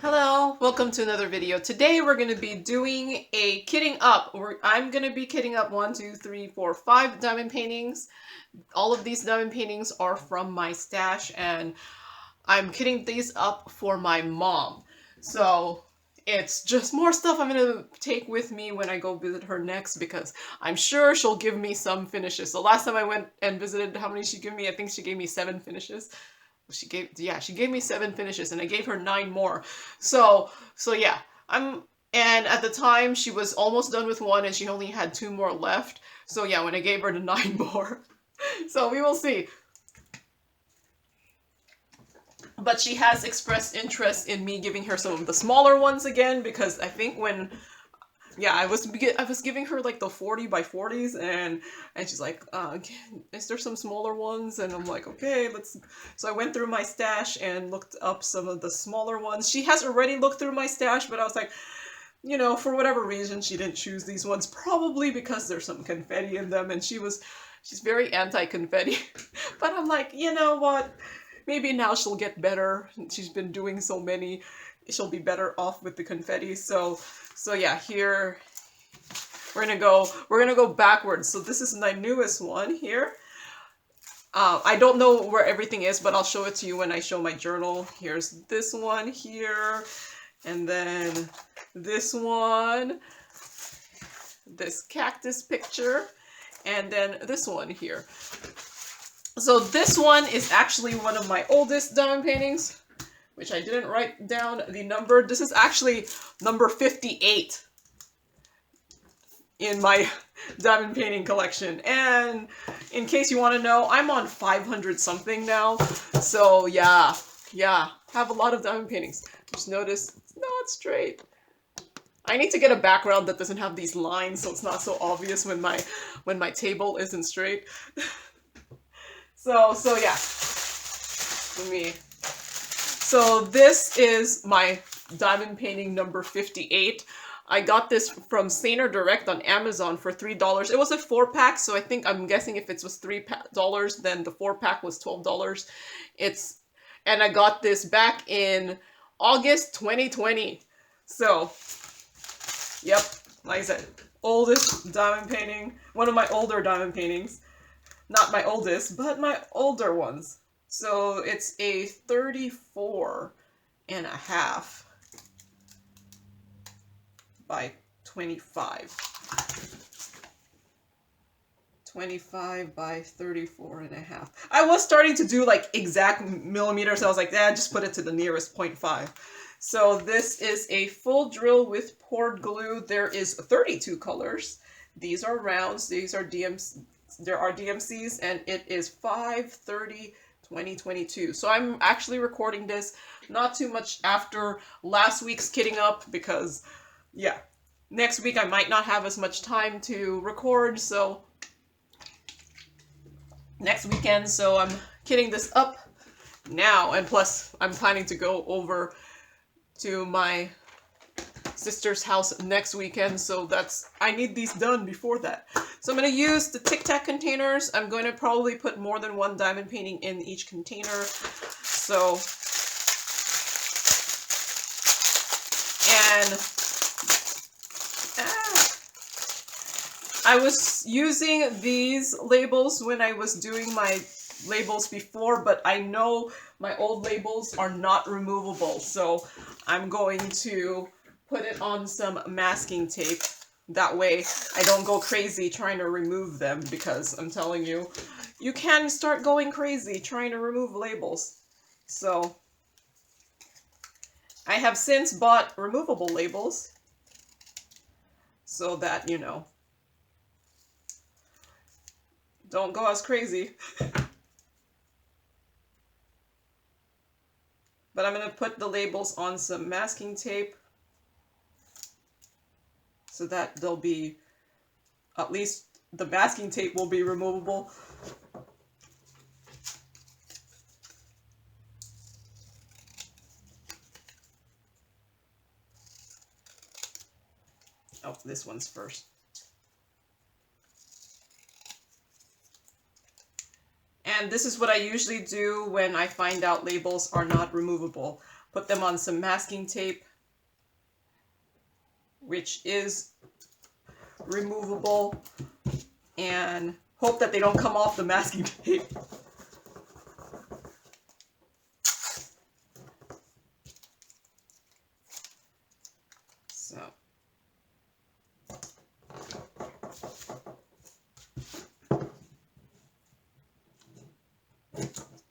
Hello, welcome to another video. Today we're going to be doing a kitting up. I'm going to be kitting up 5 diamond paintings. All of these diamond paintings are from my stash and I'm kitting these up for my mom. So it's just more stuff I'm going to take with me when I go visit her next because I'm sure she'll give me some finishes. So last time I went and visited, how many she gave me? I think she gave me 7 finishes. She gave me 7 finishes and I gave her 9 more. So yeah, and at the time she was almost done with 1 and she only had 2 more left. So yeah, when I gave her the 9 more. So we will see. But she has expressed interest in me giving her some of the smaller ones again because I think I was giving her like the 40 by 40s and she's like, is there some smaller ones? And I'm like, okay, so I went through my stash and looked up some of the smaller ones. She has already looked through my stash, but I was like, you know, for whatever reason, she didn't choose these ones, probably because there's some confetti in them and she's very anti-confetti. But I'm like, you know what? Maybe now she'll get better. She's been doing so many. She'll be better off with the confetti. So yeah, here we're gonna go backwards. So this is my newest one here. I don't know where everything is, but I'll show it to you when I show my journal. Here's this one here, and then this one, this cactus picture, and then this one here. So this one is actually one of my oldest diamond paintings, which I didn't write down the number. This is actually number 58 in my diamond painting collection. And in case you want to know, I'm on 500 something now. So yeah, have a lot of diamond paintings. Just notice it's not straight. I need to get a background that doesn't have these lines so it's not so obvious when my table isn't straight. So yeah. So this is my diamond painting number 58. I got this from Saner Direct on Amazon for $3. It was a 4-pack, so I'm guessing if it was $3, then the 4-pack was $12. And I got this back in August 2020. So, yep, like I said, oldest diamond painting, one of my older diamond paintings. Not my oldest, but my older ones. So it's a 34 and a half by 25. 25 by 34 and a half. I was starting to do like exact millimeters. I was like, just put it to the nearest 0.5. So this is a full drill with poured glue. There is 32 colors. These are rounds. These are DMs. There are DMCs, and it is 5/30/2022. So I'm actually recording this not too much after last week's kitting up because, yeah, next week I might not have as much time to record, so next weekend, so I'm kitting this up now, and plus I'm planning to go over to my sister's house next weekend, so I need these done before that. So I'm going to use the Tic Tac containers. I'm going to probably put more than 1 diamond painting in each container. So, and I was using these labels when I was doing my labels before, but I know my old labels are not removable, so I'm going to put it on some masking tape. That way I don't go crazy trying to remove them, because I'm telling you, you can start going crazy trying to remove labels. So I have since bought removable labels so that, you know, don't go as crazy. But I'm going to put the labels on some masking tape so that they'll be, at least the masking tape will be removable. Oh, this one's first. And this is what I usually do when I find out labels are not removable. put them on some masking tape, which is removable, and hope that they don't come off the masking tape. So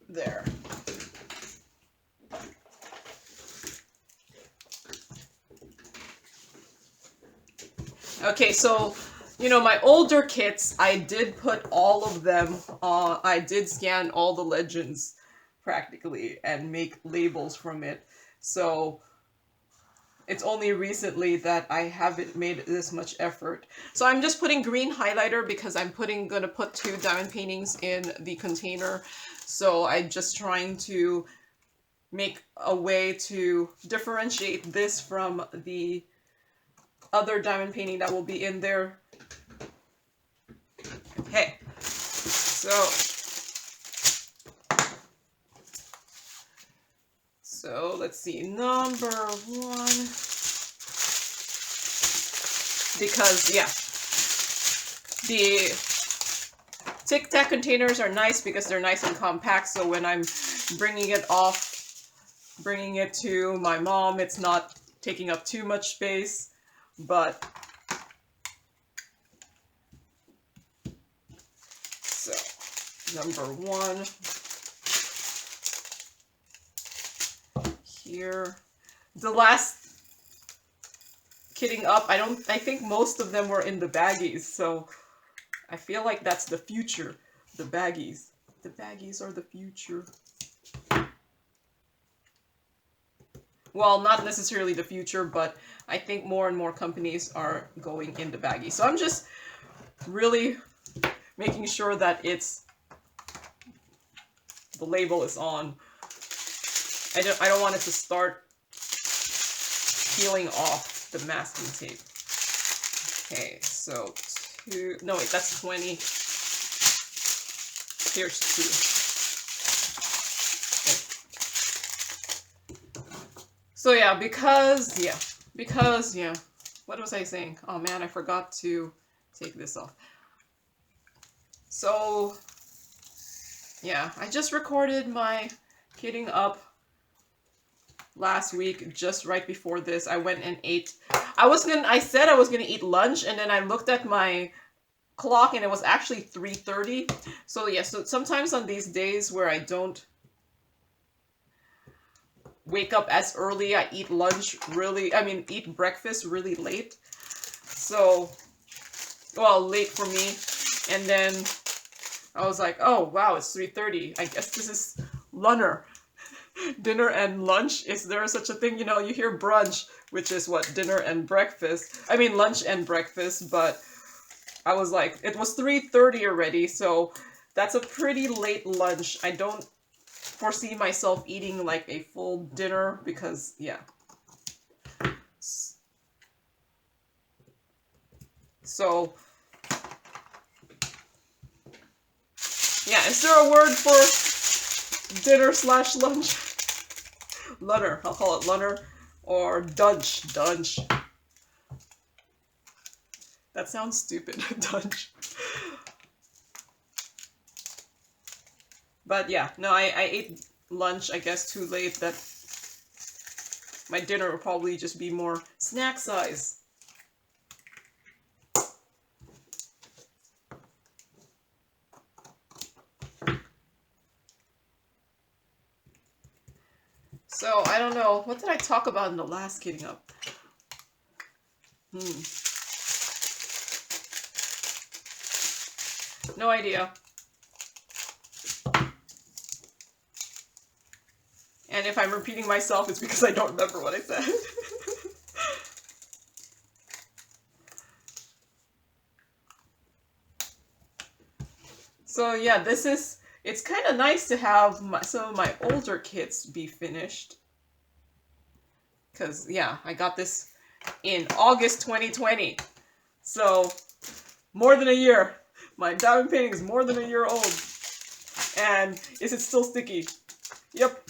there. Okay, so, you know, my older kits, I did put all of them on, I did scan all the legends practically and make labels from it. So it's only recently that I haven't made this much effort. So I'm just putting green highlighter because I'm gonna put 2 diamond paintings in the container. So I'm just trying to make a way to differentiate this from the other diamond painting that will be in there. Okay, so let's see, number 1, because yeah, the Tic Tac containers are nice because they're nice and compact, so when I'm bringing it to my mom, it's not taking up too much space. But so number 1 here. The last kitting up, I think most of them were in the baggies, so I feel like that's the future. The baggies. The baggies are the future. Well, not necessarily the future, but I think more and more companies are going into baggies. So I'm just really making sure that the label is on. I don't want it to start peeling off the masking tape. Okay, so 2, no wait, that's 20. Here's 2. So yeah, because, what was I saying? Oh man, I forgot to take this off. So, yeah, I just recorded my kitting up last week, just right before this. I went and ate. I said I was gonna eat lunch, and then I looked at my clock and it was actually 3:30. So yeah, so sometimes on these days where I don't wake up as early, I eat eat breakfast really late. So, well, late for me. And then I was like, oh wow, it's 3:30. I guess this is lunner. Dinner and lunch. Is there such a thing? You know, you hear brunch, which is what, dinner and breakfast. I mean lunch and breakfast, but I was like, it was 3:30 already, so that's a pretty late lunch. I don't foresee myself eating like a full dinner because, yeah. So, yeah, is there a word for dinner slash lunch? Lunner, I'll call it lunner, or dunch. That sounds stupid, dunch. But yeah, no, I ate lunch, I guess, too late. That my dinner will probably just be more snack size. So, I don't know. What did I talk about in the last kitting up? No idea. And if I'm repeating myself, it's because I don't remember what I said. So yeah, it's kind of nice to have some of my older kits be finished. Because, yeah, I got this in August 2020. So, more than a year. My diamond painting is more than a year old. And is it still sticky? Yep.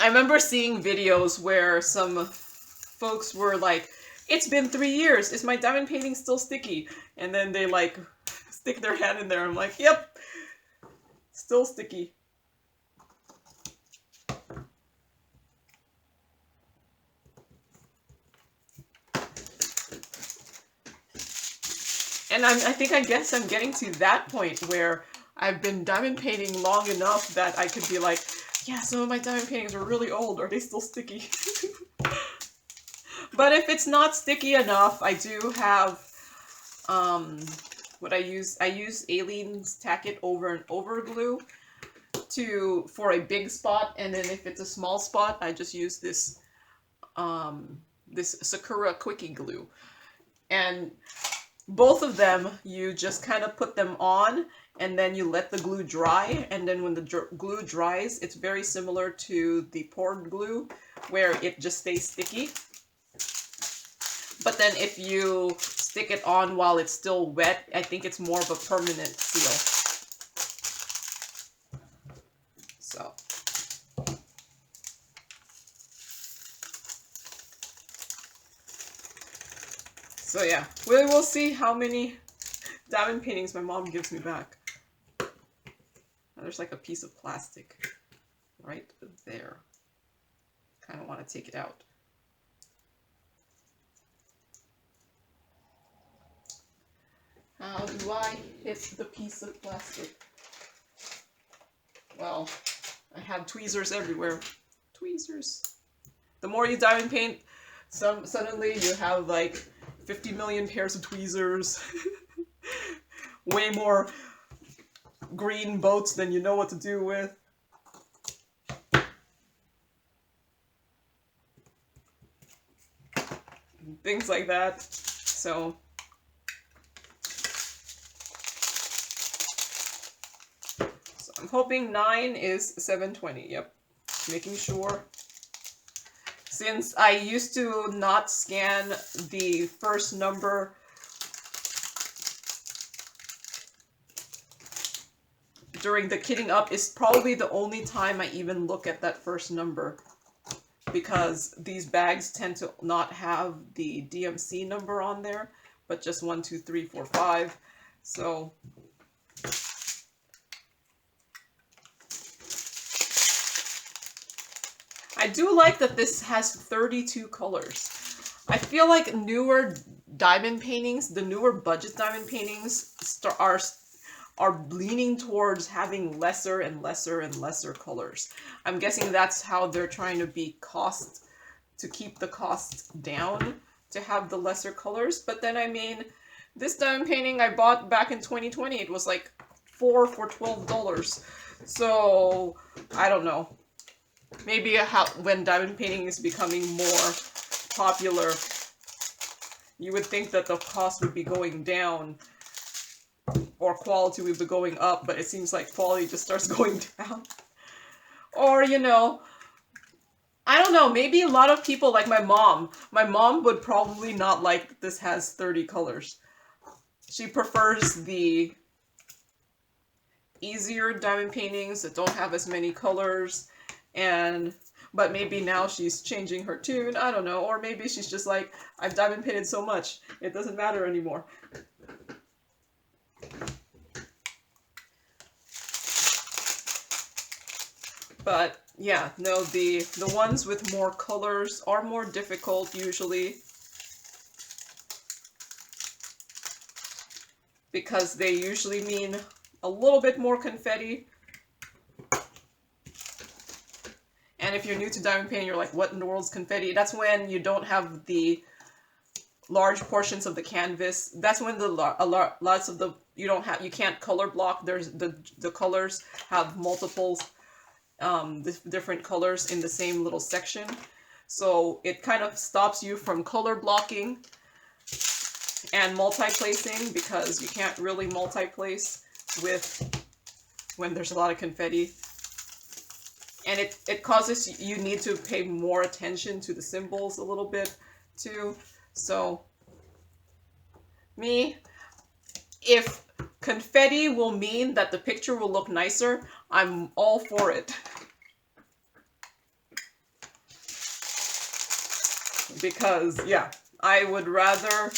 remember seeing videos where some folks were like, it's been 3 years, is my diamond painting still sticky? And then they like stick their hand in there. I'm like, yep, still sticky. And I guess I'm getting to that point where I've been diamond painting long enough that I could be like, yeah, some of my diamond paintings are really old. Are they still sticky? But if it's not sticky enough, I do have what I use Aleene's Tack It Over and Over glue for a big spot, and then if it's a small spot, I just use this this Sakura Quickie glue. And both of them, you just kind of put them on and then you let the glue dry, and then when the glue dries, it's very similar to the poured glue where it just stays sticky. But then if you stick it on while it's still wet, I think it's more of a permanent seal. So yeah, we will see how many diamond paintings my mom gives me back. There's like a piece of plastic right there. Kind of want to take it out. How do I hit the piece of plastic? Well, I have tweezers everywhere. Tweezers. The more you diamond paint, suddenly you have like 50 million pairs of tweezers. Way more green boats than you know what to do with. Things like that. So I'm hoping 9 is 720. Yep. Making sure. Since I used to not scan the first number during the kitting up, is probably the only time I even look at that first number, because these bags tend to not have the DMC number on there, but just 1, 2, 3, 4, 5. So I do like that this has 32 colors. I feel like newer diamond paintings, the newer budget diamond paintings are leaning towards having lesser and lesser and lesser colors. I'm guessing that's how they're trying to keep the cost down, to have the lesser colors. But then, I mean, this diamond painting I bought back in 2020, it was like 4 for $12. So I don't know. Maybe when diamond painting is becoming more popular, you would think that the cost would be going down or quality would be going up, but it seems like quality just starts going down. Or, you know, I don't know, maybe a lot of people, like my mom would probably not like that this has 30 colors. She prefers the easier diamond paintings that don't have as many colors. But maybe now she's changing her tune, I don't know, or maybe she's just like, I've diamond painted so much, it doesn't matter anymore. But yeah, no, the ones with more colors are more difficult usually, because they usually mean a little bit more confetti. And if you're new to diamond painting, you're like, what in the world's confetti? That's when you don't have the large portions of the canvas. That's when lots of the, you can't color block. There's the colors have multiple different colors in the same little section. So it kind of stops you from color blocking and multi-placing, because you can't really multi-place when there's a lot of confetti. And it causes you need to pay more attention to the symbols a little bit too. So if confetti will mean that the picture will look nicer, I'm all for it. because yeah, I would rather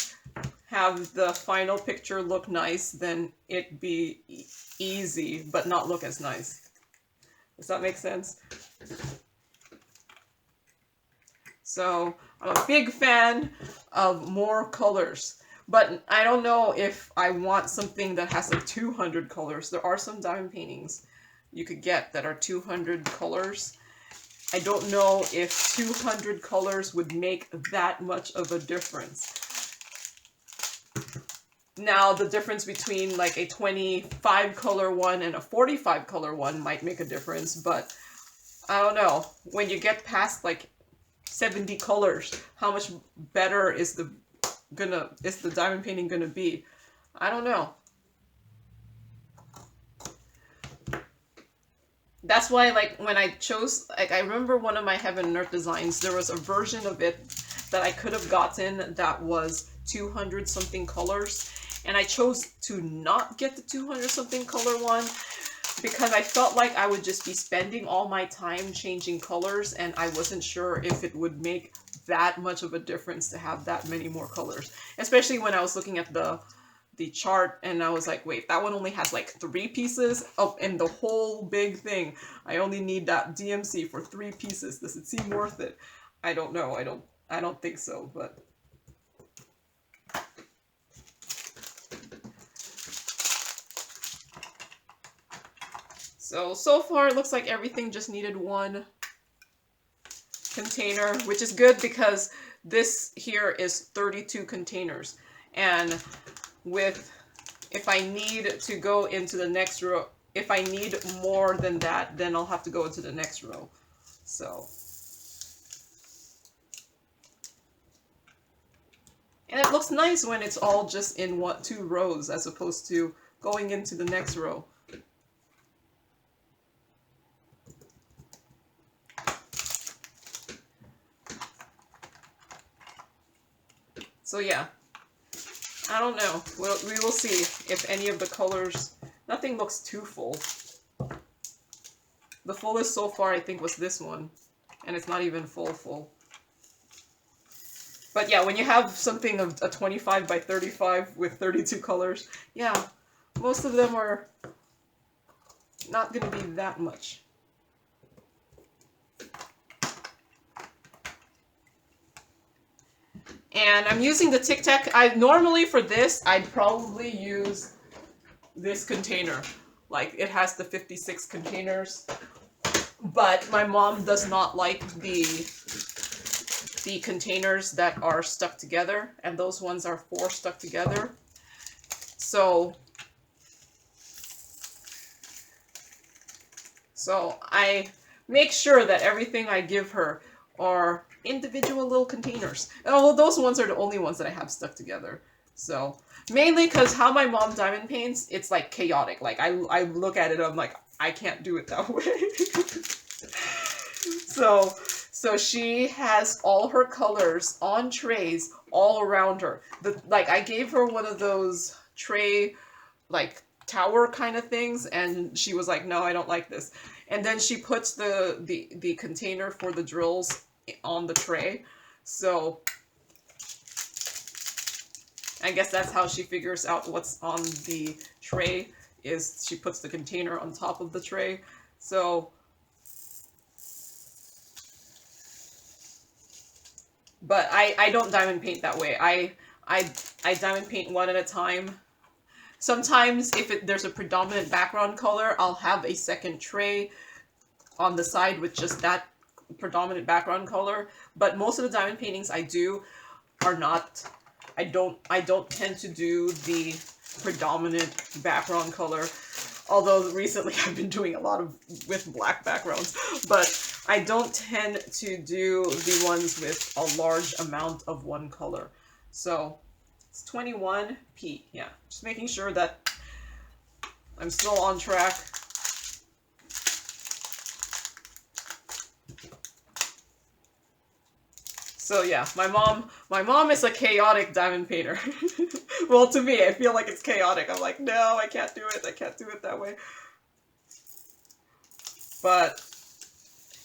have the final picture look nice than it be easy but not look as nice. Does that make sense? So I'm a big fan of more colors, but I don't know if I want something that has like 200 colors. There are some diamond paintings you could get that are 200 colors. I don't know if 200 colors would make that much of a difference. Now, the difference between like a 25 color one and a 45 color one might make a difference, but I don't know. When you get past like 70 colors, how much better is the diamond painting gonna be? I don't know. That's why, like, when I chose, like, I remember one of my Heaven and Earth designs, there was a version of it that I could have gotten that was 200 something colors, and I chose to not get the 200 something color one because I felt like I would just be spending all my time changing colors, and I wasn't sure if it would make that much of a difference to have that many more colors. Especially when I was looking at the chart and I was like, wait, that one only has like 3 pieces of in the whole big thing. I only need that DMC for 3 pieces. Does it seem worth it? I don't know. I don't think so, but so far it looks like everything just needed one container, which is good because this here is 32 containers. And if I need to go into the next row, if I need more than that, then I'll have to go into the next row. So, and it looks nice when it's all just in 2 rows as opposed to going into the next row. So yeah, I don't know. We will see if any of the colors... Nothing looks too full. The fullest so far, I think, was this one. And it's not even full. But yeah, when you have something of a 25 by 35 with 32 colors, yeah, most of them are not going to be that much. And I'm using the Tic Tac. Normally for this, I'd probably use this container. Like, it has the 56 containers. But my mom does not like the containers that are stuck together. And those ones are 4 stuck together. So I make sure that everything I give her are individual little containers. And although those ones are the only ones that I have stuck together. So, mainly because how my mom diamond paints, it's like chaotic. Like, I look at it, I'm like, I can't do it that way. So she has all her colors on trays all around her. Like, I gave her one of those tray, like, tower kind of things, and she was like, no, I don't like this. And then she puts the container for the drills on the tray. So I guess that's how she figures out what's on the tray, is she puts the container on top of the tray. So, but I don't diamond paint that way. I diamond paint one at a time. Sometimes if there's a predominant background color, I'll have a second tray on the side with just that predominant background color. But most of the diamond paintings I do are not, I don't tend to do the predominant background color. Although recently I've been doing a lot with black backgrounds, but I don't tend to do the ones with a large amount of one color. So it's 21p, yeah. Just making sure that I'm still on track. So yeah, my mom is a chaotic diamond painter. Well, to me, I feel like it's chaotic. I'm like, no, I can't do it. I can't do it that way. But,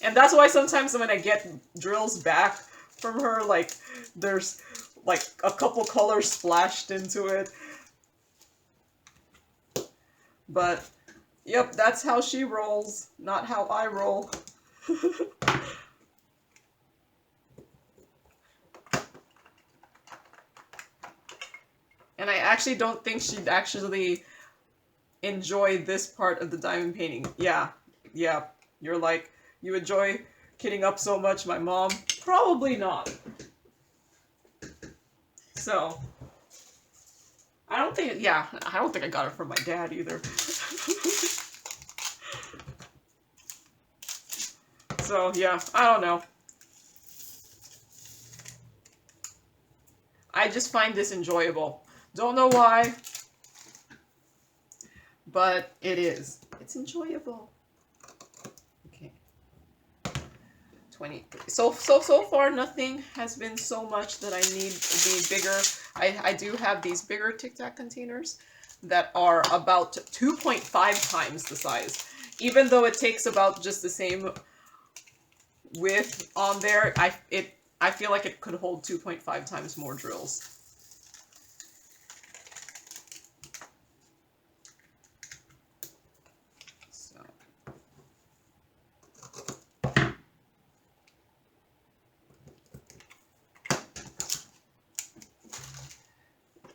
and that's why sometimes when I get drills back from her. Like, there's like a couple colors splashed into it. But, yep, that's how she rolls, not how I roll. And I actually don't think she'd actually enjoy this part of the diamond painting. Yeah, you're like, you enjoy kitting up so much, my mom? Probably not. So, I don't think I got it from my dad either. So, yeah, I don't know. I just find this enjoyable. Don't know why, but it is. It's enjoyable. Okay. 23. So far nothing has been so much that I need the bigger. I do have these bigger Tic Tac containers that are about 2.5 times the size. Even though it takes about just the same width on there, I feel like it could hold 2.5 times more drills. So.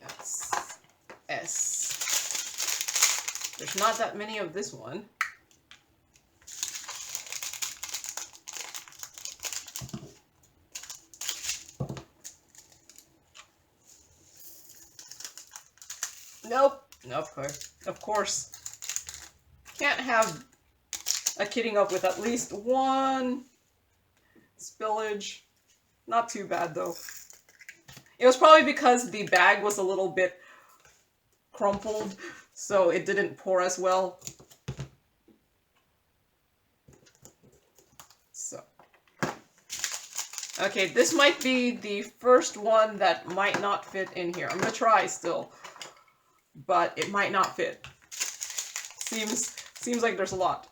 That's S. There's not that many of this one. Nope. Of course. Can't have a kitting up with at least one spillage. Not too bad though. It was probably because the bag was a little bit crumpled, so it didn't pour as well. So. Okay, this might be the first one that might not fit in here. I'm gonna try still, but it might not fit. Seems like there's a lot.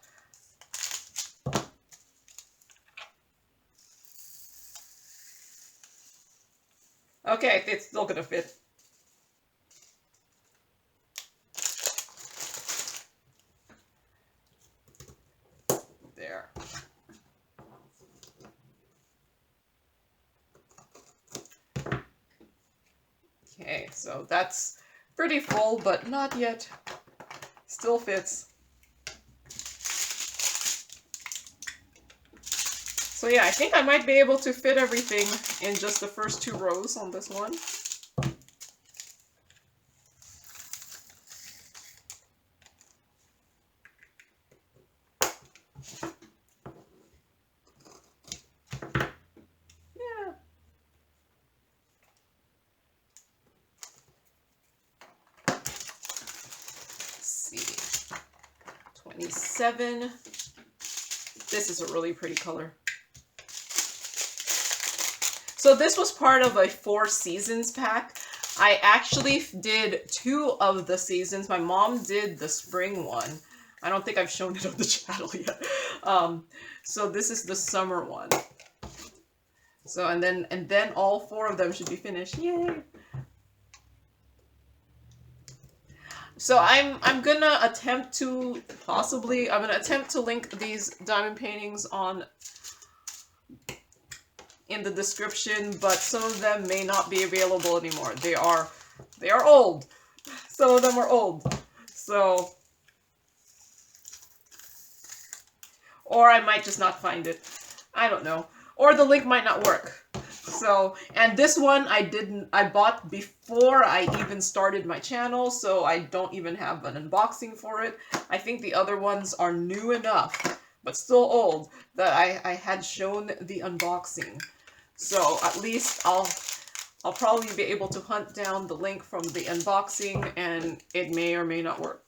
Okay, it's still gonna fit. There. Okay, so that's pretty full, but not yet. Still fits. So yeah, I think I might be able to fit everything in just the first 2 rows on this one. Yeah. Let's see. 27. This is a really pretty color. So this was part of a 4 seasons pack. I actually did 2 of the seasons. My mom did the spring one. I don't think I've shown it on the channel yet. So this is the summer one. So and then all 4 of them should be finished. Yay! So I'm gonna attempt to link these diamond paintings in the description, but some of them may not be available anymore. They are old. Some of them are old. So, or I might just not find it. I don't know. Or the link might not work. So, and this one I bought before I even started my channel, so I don't even have an unboxing for it. I think the other ones are new enough, but still old, that I had shown the unboxing. So at least I'll probably be able to hunt down the link from the unboxing, and it may or may not work.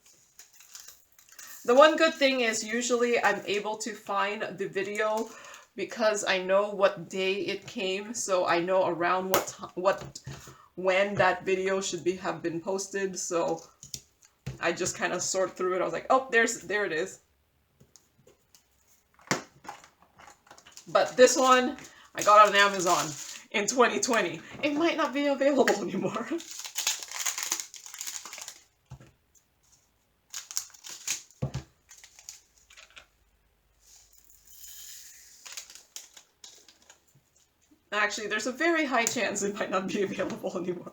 The one good thing is usually I'm able to find the video because I know what day it came, so I know around when that video should have been posted. So I just kind of sort through it. I was like, oh, there it is. But this one I got on Amazon. in 2020. It might not be available anymore. Actually, there's a very high chance it might not be available anymore.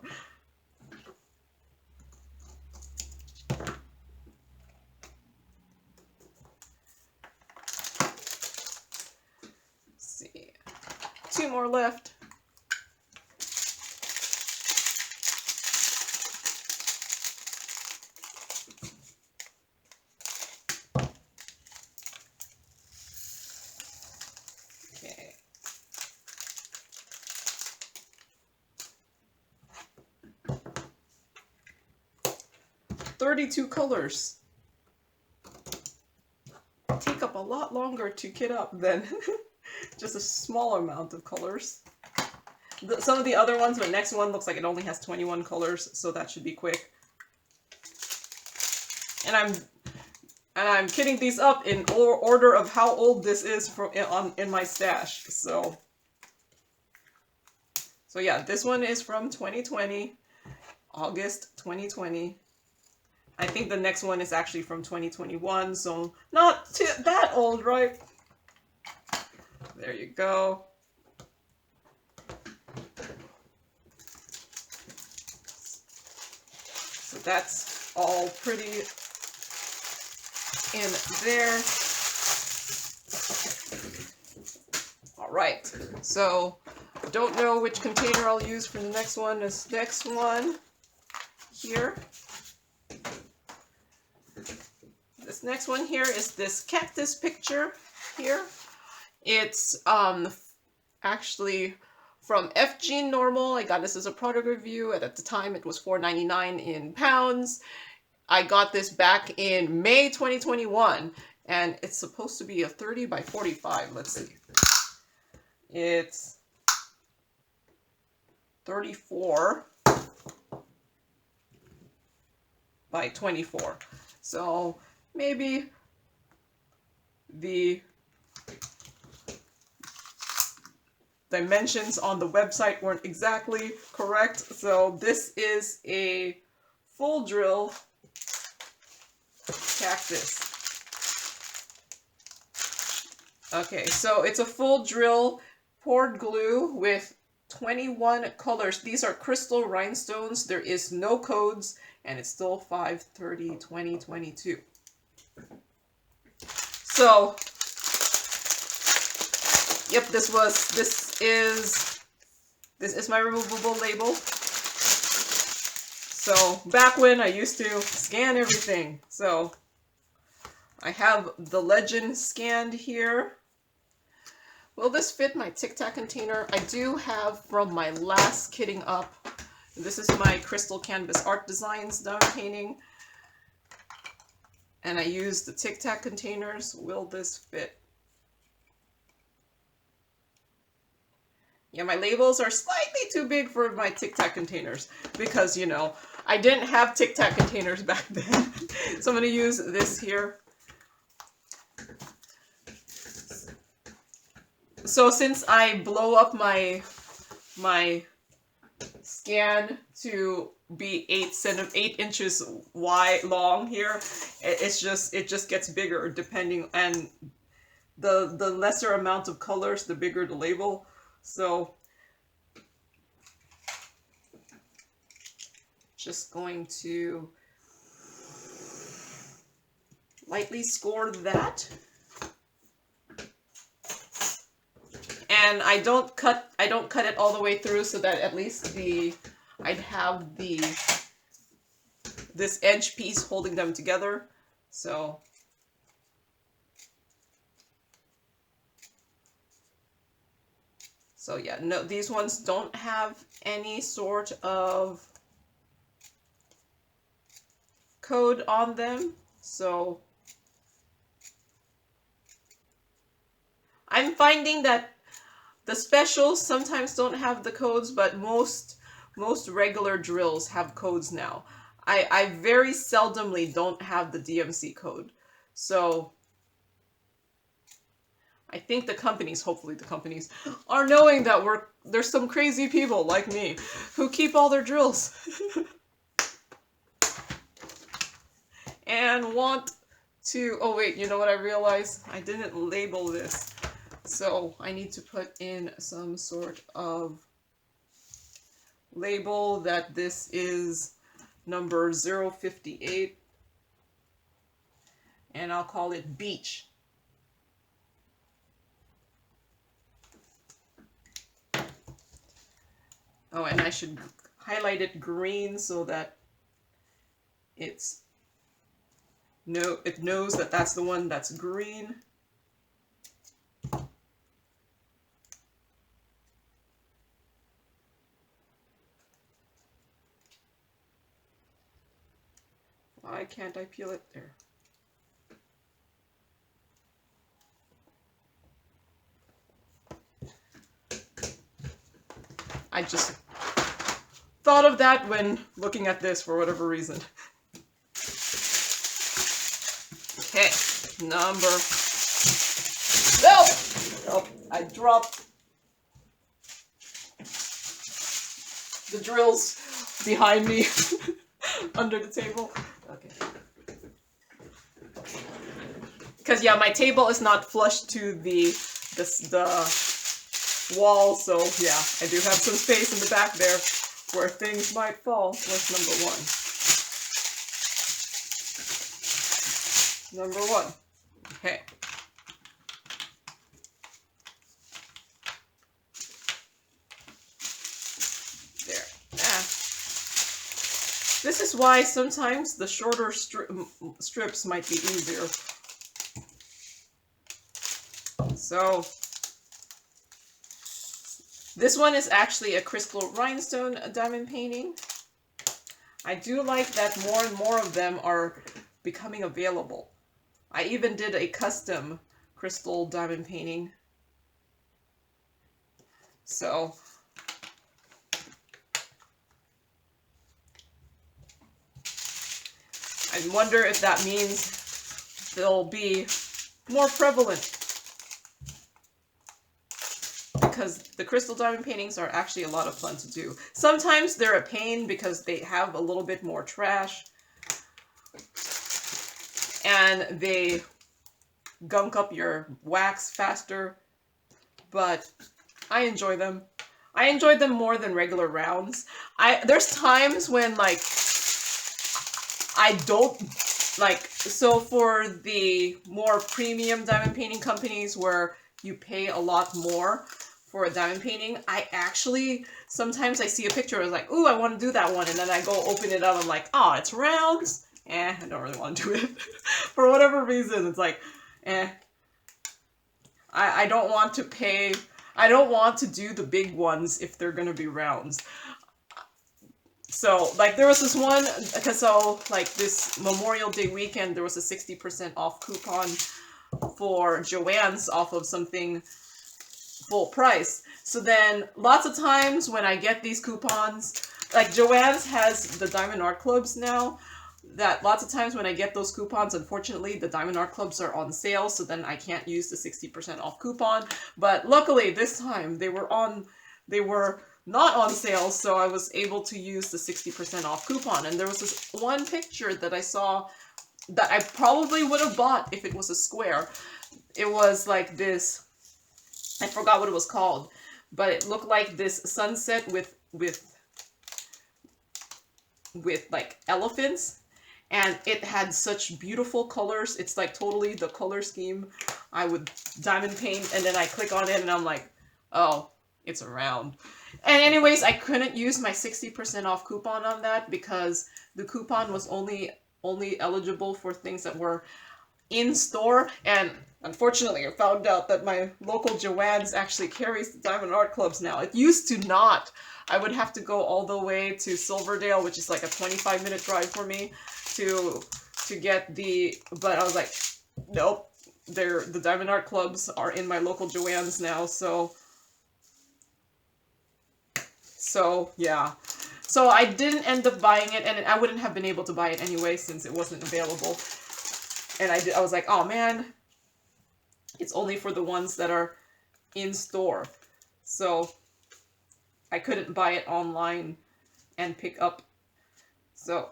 Let's see. 2 more left. Okay. 32 colors. Take up a lot longer to kit up than just a small amount of colors. Some of the other ones, but next one looks like it only has 21 colors, so that should be quick. And I'm kitting these up in order of how old this is in my stash. So yeah, this one is from 2020, August 2020. I think the next one is actually from 2021, so not that old, right? There you go. So that's all pretty in there. All right, so don't know which container I'll use for the next one. This next one here. This next one here is this cactus picture here. It's actually from FG Normal. I got this as a product review, and at the time it was $4.99 in pounds. I got this back in May 2021, and it's supposed to be a 30 by 45. Let's see. It's 34 by 24. So maybe the dimensions on the website weren't exactly correct. So this is a full drill cactus. Okay, so it's a full drill poured glue with 21 colors. These are crystal rhinestones. There is no codes, and it's still 5/30/2022. So, yep, this is my removable label. So back when I used to scan everything. So I have the legend scanned here. Will this fit my Tic Tac container? I do have from my last kitting up. This is my Crystal Canvas Art Designs done painting. And I used the Tic Tac containers. Will this fit? Yeah, my labels are slightly too big for my Tic Tac containers because, you know, I didn't have Tic Tac containers back then. So I'm going to use this here. So since I blow up my scan to be 8 inches wide long here, it just gets bigger depending, and the lesser amount of colors, the bigger the label. So just going to lightly score that. And I don't cut it all the way through, so that at least I'd have this edge piece holding them together. So yeah, no, these ones don't have any sort of code on them. So I'm finding that the specials sometimes don't have the codes, but most regular drills have codes now. I very seldomly don't have the DMC code. So I think the companies, hopefully the companies, are knowing that there's some crazy people like me who keep all their drills and want to, oh wait, you know what I realized? I didn't label this. So I need to put in some sort of label that this is number 058, and I'll call it Beach. Oh, and I should highlight it green so that it knows that that's the one that's green. Why can't I peel it there? I just thought of that when looking at this for whatever reason. Okay, number... No! Oh, I dropped the drills behind me under the table. Okay. Because yeah, my table is not flush to the wall, so yeah, I do have some space in the back there where things might fall. What's number one? Number one. Okay. There. Ah. This is why sometimes the shorter strips might be easier. So, this one is actually a crystal rhinestone diamond painting. I do like that more and more of them are becoming available. I even did a custom crystal diamond painting. So, I wonder if that means they'll be more prevalent. Because the crystal diamond paintings are actually a lot of fun to do. Sometimes they're a pain because they have a little bit more trash. And they gunk up your wax faster. But I enjoy them. I enjoy them more than regular rounds. There's times when, like, I don't, like, so for the more premium diamond painting companies where you pay a lot more for a diamond painting, I actually, sometimes I see a picture, I was like, ooh, I want to do that one, and then I go open it up, I'm like, oh, it's rounds? I don't really want to do it. For whatever reason, it's like, I don't want to pay, I don't want to do the big ones if they're gonna be rounds. So, like, there was this one, because so, like, this Memorial Day weekend, there was a 60% off coupon for Joan's off of something full price. So then, lots of times when I get these coupons, like, Joan's has the Diamond Art Clubs now, that lots of times when I get those coupons, unfortunately, the Diamond Art Clubs are on sale, so then I can't use the 60% off coupon. But luckily, this time, they were not on sale, so I was able to use the 60% off coupon. And there was this one picture that I saw that I probably would have bought if it was a square. It was like this, I forgot what it was called, but it looked like this sunset with like elephants, and it had such beautiful colors. It's like totally the color scheme I would diamond paint, and then I click on it and I'm like, oh, it's a round. And anyways, I couldn't use my 60% off coupon on that because the coupon was only eligible for things that were in store. And unfortunately, I found out that my local Joan's actually carries the Diamond Art Clubs now. It used to not. I would have to go all the way to Silverdale, which is like a 25-minute drive for me to get the, but I was like, nope, the Diamond Art Clubs are in my local Joan's now, so yeah. So I didn't end up buying it, and I wouldn't have been able to buy it anyway since it wasn't available. And I was like, oh man, It's only for the ones that are in store. So I couldn't buy it online and pick up. So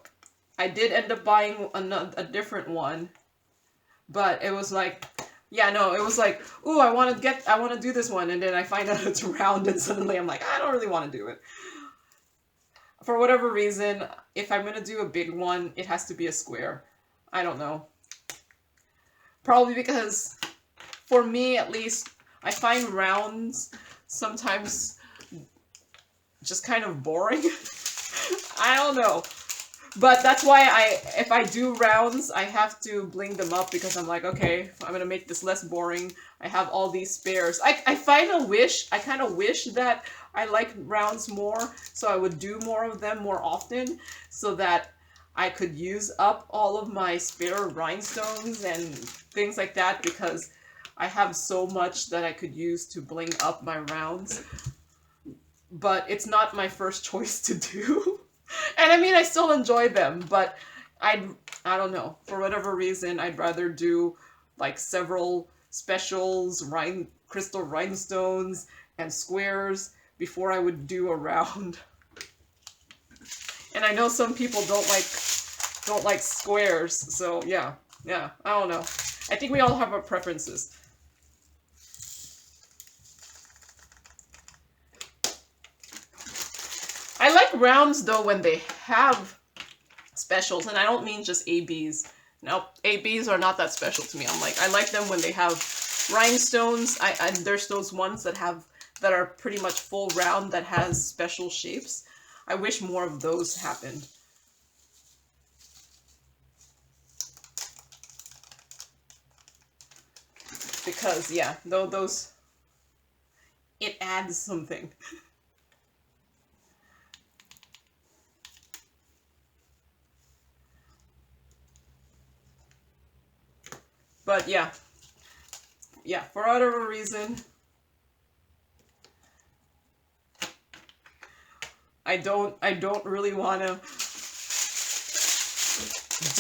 I did end up buying a different one, but it was like, yeah, no, it was like, ooh, I want to do this one, and then I find out it's round, and suddenly I'm like, I don't really want to do it. For whatever reason, if I'm gonna do a big one, it has to be a square. I don't know. Probably because, for me at least, I find rounds sometimes just kind of boring. I don't know. But that's why if I do rounds, I have to bling them up, because I'm like, okay, I'm gonna make this less boring. I have all these spares. I kind of wish that I like rounds more, so I would do more of them more often, so that I could use up all of my spare rhinestones and things like that, because I have so much that I could use to bling up my rounds. But it's not my first choice to do. And I mean, I still enjoy them, but I don't know. For whatever reason, I'd rather do like several specials, crystal rhinestones, and squares before I would do a round. And I know some people don't like squares, so yeah, I don't know. I think we all have our preferences. I like rounds though when they have specials, and I don't mean just ABs. No, ABs are not that special to me. I like them when they have rhinestones. There's those ones that are pretty much full round that has special shapes. I wish more of those happened. Because yeah, those it adds something. But yeah, for whatever reason, I don't really want to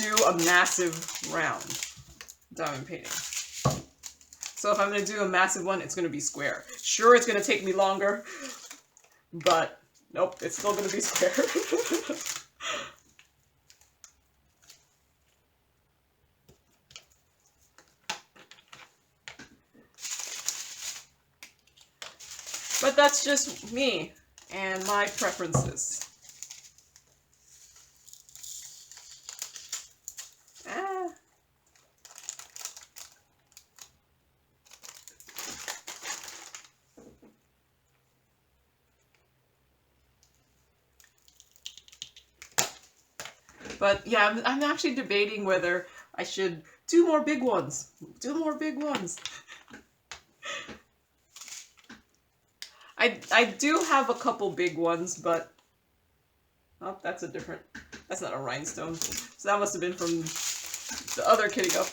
do a massive round diamond painting. So if I'm going to do a massive one, it's going to be square. Sure, it's going to take me longer, but nope, it's still going to be square. But that's just me and my preferences. But yeah, I'm actually debating whether I should do more big ones. I do have a couple big ones, but oh, that's not a rhinestone. So that must have been from the other Kitty Cup.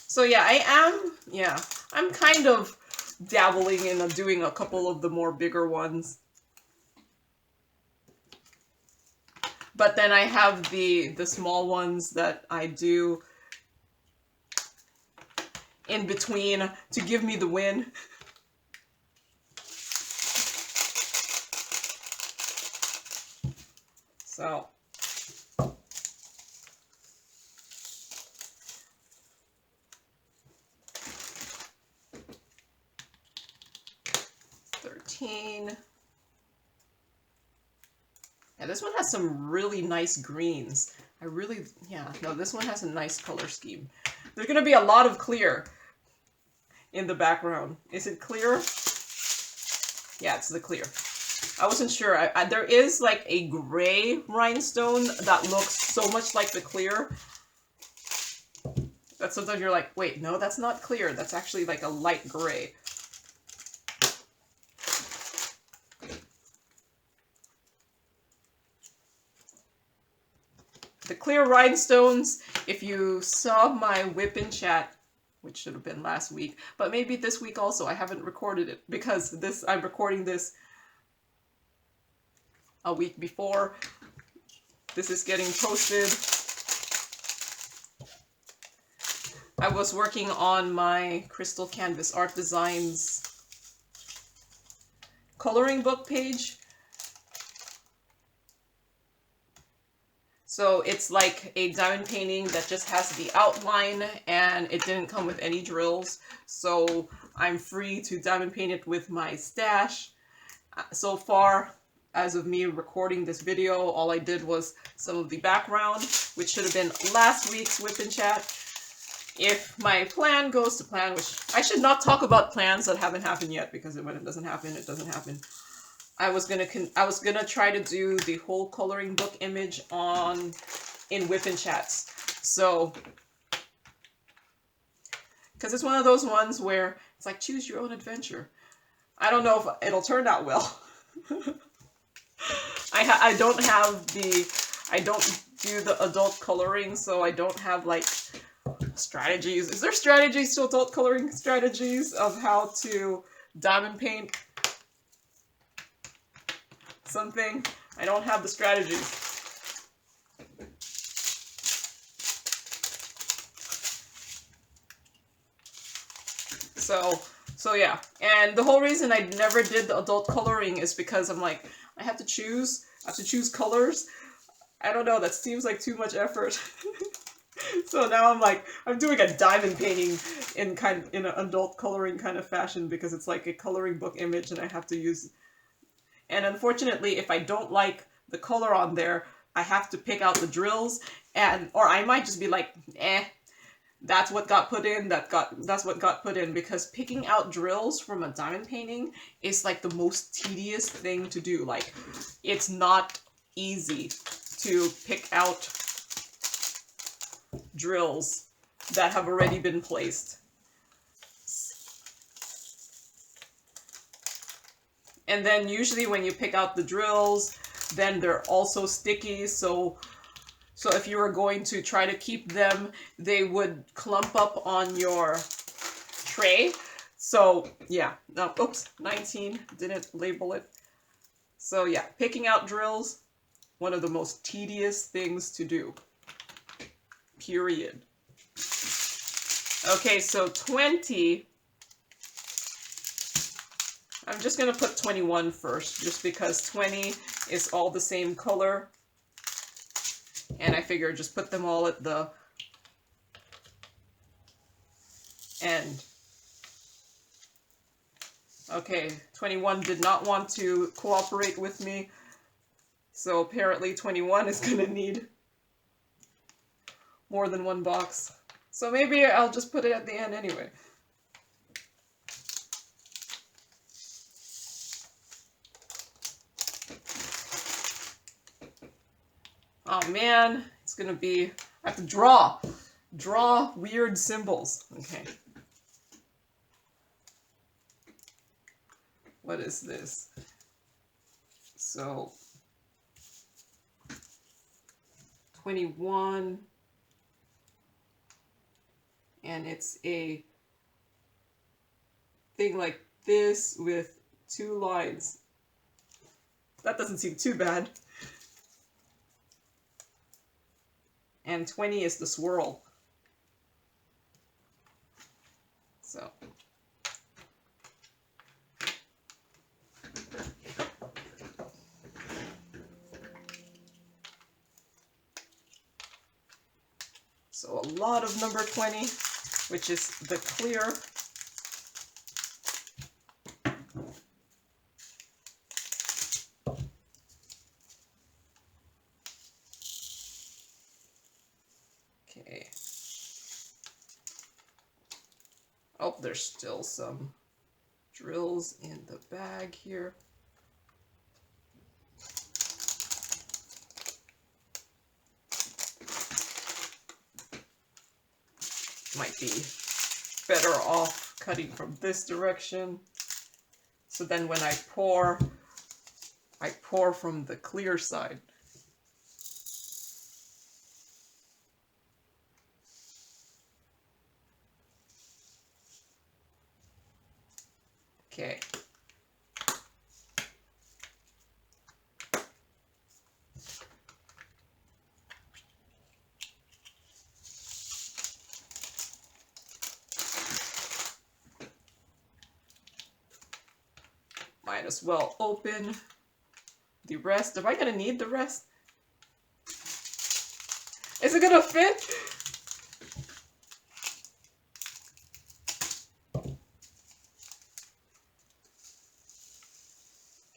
So yeah, I'm kind of dabbling in doing a couple of the more bigger ones. But then I have the small ones that I do in between to give me the win. So yeah, this one has some really nice greens. This one has a nice color scheme. There's gonna be a lot of clear in the background. Is it clear? Yeah, it's the clear. I wasn't sure. There is like a gray rhinestone that looks so much like the clear that sometimes you're like, wait, no, that's not clear. That's actually like a light gray. The clear rhinestones, if you saw my whip-in chat, which should have been last week, but maybe this week also, I haven't recorded it because I'm recording this a week before. this is getting posted. I was working on my Crystal Canvas Art Designs coloring book page. So it's like a diamond painting that just has the outline and it didn't come with any drills. So I'm free to diamond paint it with my stash. So far, as of me recording this video, all I did was some of the background, which should have been last week's Whip and Chat. If my plan goes to plan, which I should not talk about plans that haven't happened yet, because when it doesn't happen, it doesn't happen. I was gonna try to do the whole coloring book image in Whip and Chats. So, because it's one of those ones where it's like choose your own adventure. I don't know if it'll turn out well. I don't do the adult coloring, so I don't have like strategies. Is there strategies to adult coloring strategies of how to diamond paint something? I don't have the strategies. So yeah, and the whole reason I never did the adult coloring is because I'm like, I have to choose colors. I don't know, that seems like too much effort. So now I'm like, I'm doing a diamond painting in an adult coloring kind of fashion, because it's like a coloring book image and I have to use. And unfortunately, if I don't like the color on there, I have to pick out the drills, or I might just be like, that's what got put in, that's what got put in, because picking out drills from a diamond painting is like the most tedious thing to do. Like, it's not easy to pick out drills that have already been placed. And then usually when you pick out the drills, then they're also sticky, so if you were going to try to keep them, they would clump up on your tray. So yeah, no, oops, 19, didn't label it. So yeah, picking out drills, one of the most tedious things to do. Period. Okay, so 20. I'm just going to put 21 first, just because 20 is all the same color. And I figure just put them all at the end. Okay, 21 did not want to cooperate with me. So apparently 21 is going to need more than one box. So maybe I'll just put it at the end anyway. Oh man, it's gonna be, I have to draw weird symbols. Okay. What is this? So, 21, and it's a thing like this with 2 lines. That doesn't seem too bad. And 20 is the swirl. So. So a lot of number 20, which is the clear. Okay. Oh, there's still some drills in the bag here. Might be better off cutting from this direction. So then when I pour from the clear side. Okay. might as well open the rest. Am I gonna need the rest? Is it gonna fit?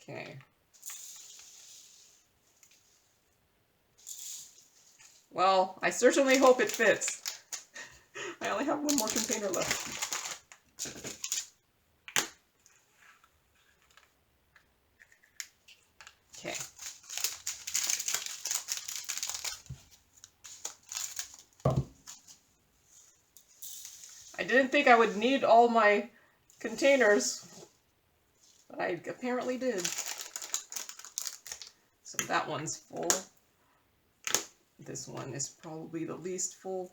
Okay. Well, I certainly hope it fits. I only have one more container left. Okay. I didn't think I would need all my containers, but I apparently did. So that one's full. This one is probably the least full.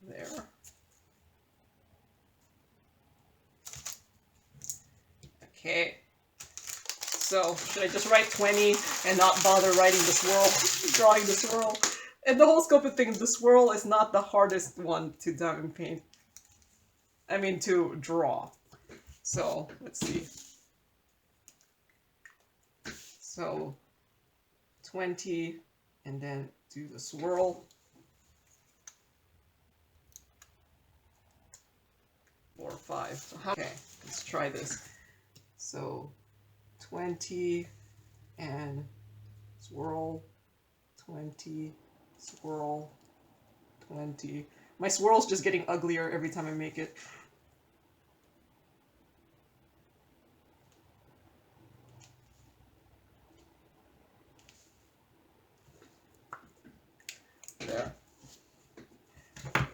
There. Okay. So, should I just write 20 and not bother writing the swirl, drawing the swirl? And the whole scope of things, the swirl is not the hardest one to diamond paint. I mean, to draw. So, let's see. So, 20, and then do the swirl. 4, 5. So okay, let's try this. So, 20 and swirl, 20, swirl, 20. My swirl's just getting uglier every time I make it. There.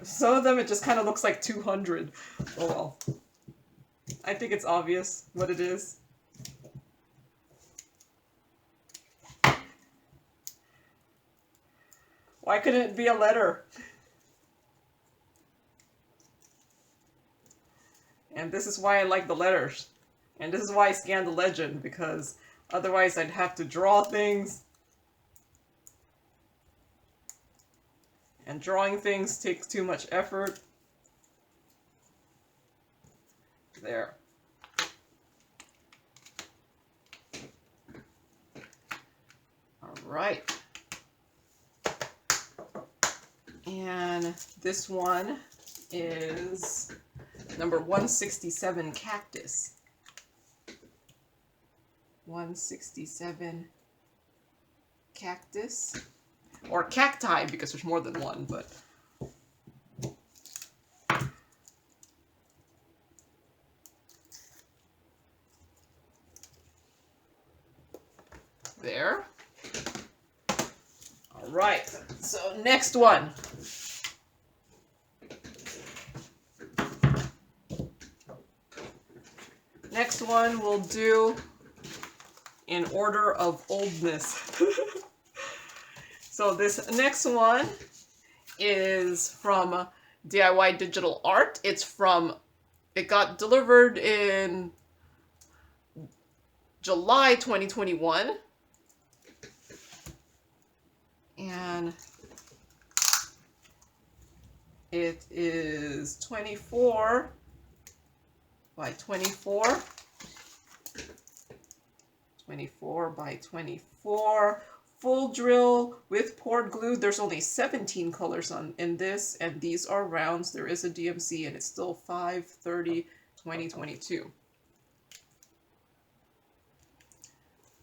Some of them it just kind of looks like 200. Oh well. I think it's obvious what it is. Why couldn't it be a letter? And this is why I like the letters. And this is why I scanned the legend, because otherwise I'd have to draw things. And drawing things takes too much effort. There. All right. And this one is number 167, Cactus. 167, Cactus. Or cacti, because there's more than one, but... There. All right, so next one. Next one we'll do in order of oldness. So this next one is from DIY Digital Art. It got delivered in July 2021. And it is 24 by 24. 24 by 24. Full drill with poured glue. There's only 17 colors in this, and these are rounds. There is a DMC, and it's still 5/30/2022.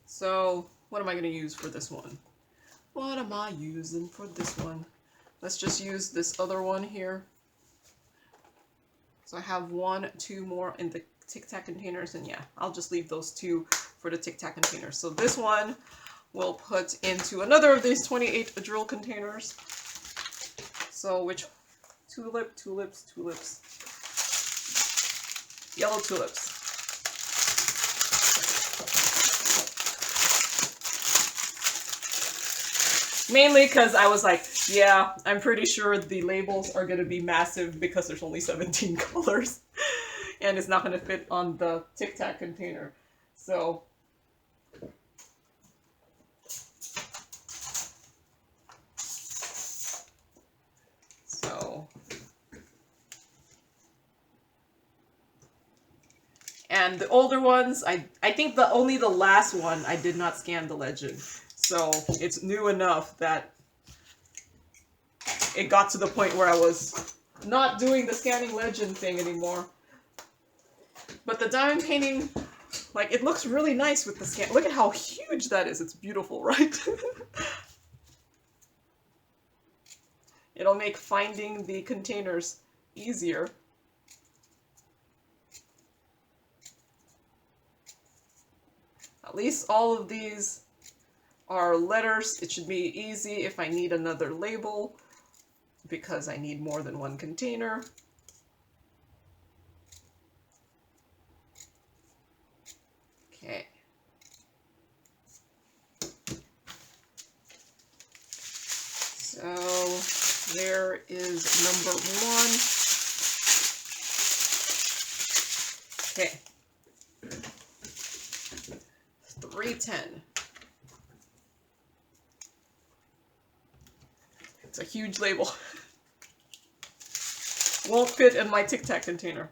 So, what am I going to use for this one? What am I using for this one? Let's just use this other one here. So I have 1, 2 more in the Tic Tac containers, and yeah, I'll just leave those 2 for the Tic Tac containers. So this one we'll put into another of these 28 drill containers. So which tulip, tulips, tulips, yellow tulips. Mainly because I was like, yeah, I'm pretty sure the labels are going to be massive because there's only 17 colors. And it's not going to fit on the Tic Tac container. So... And the older ones, I think only the last one I did not scan the legend. So it's new enough that it got to the point where I was not doing the scanning legend thing anymore. But the diamond painting, like, it looks really nice with the scan. Look at how huge that is. It's beautiful, right? It'll make finding the containers easier. At least all of these are letters. It should be easy if I need another label, because I need more than one container. Okay. So there is number 1. Okay. 310. It's a huge label. Won't fit in my Tic Tac container.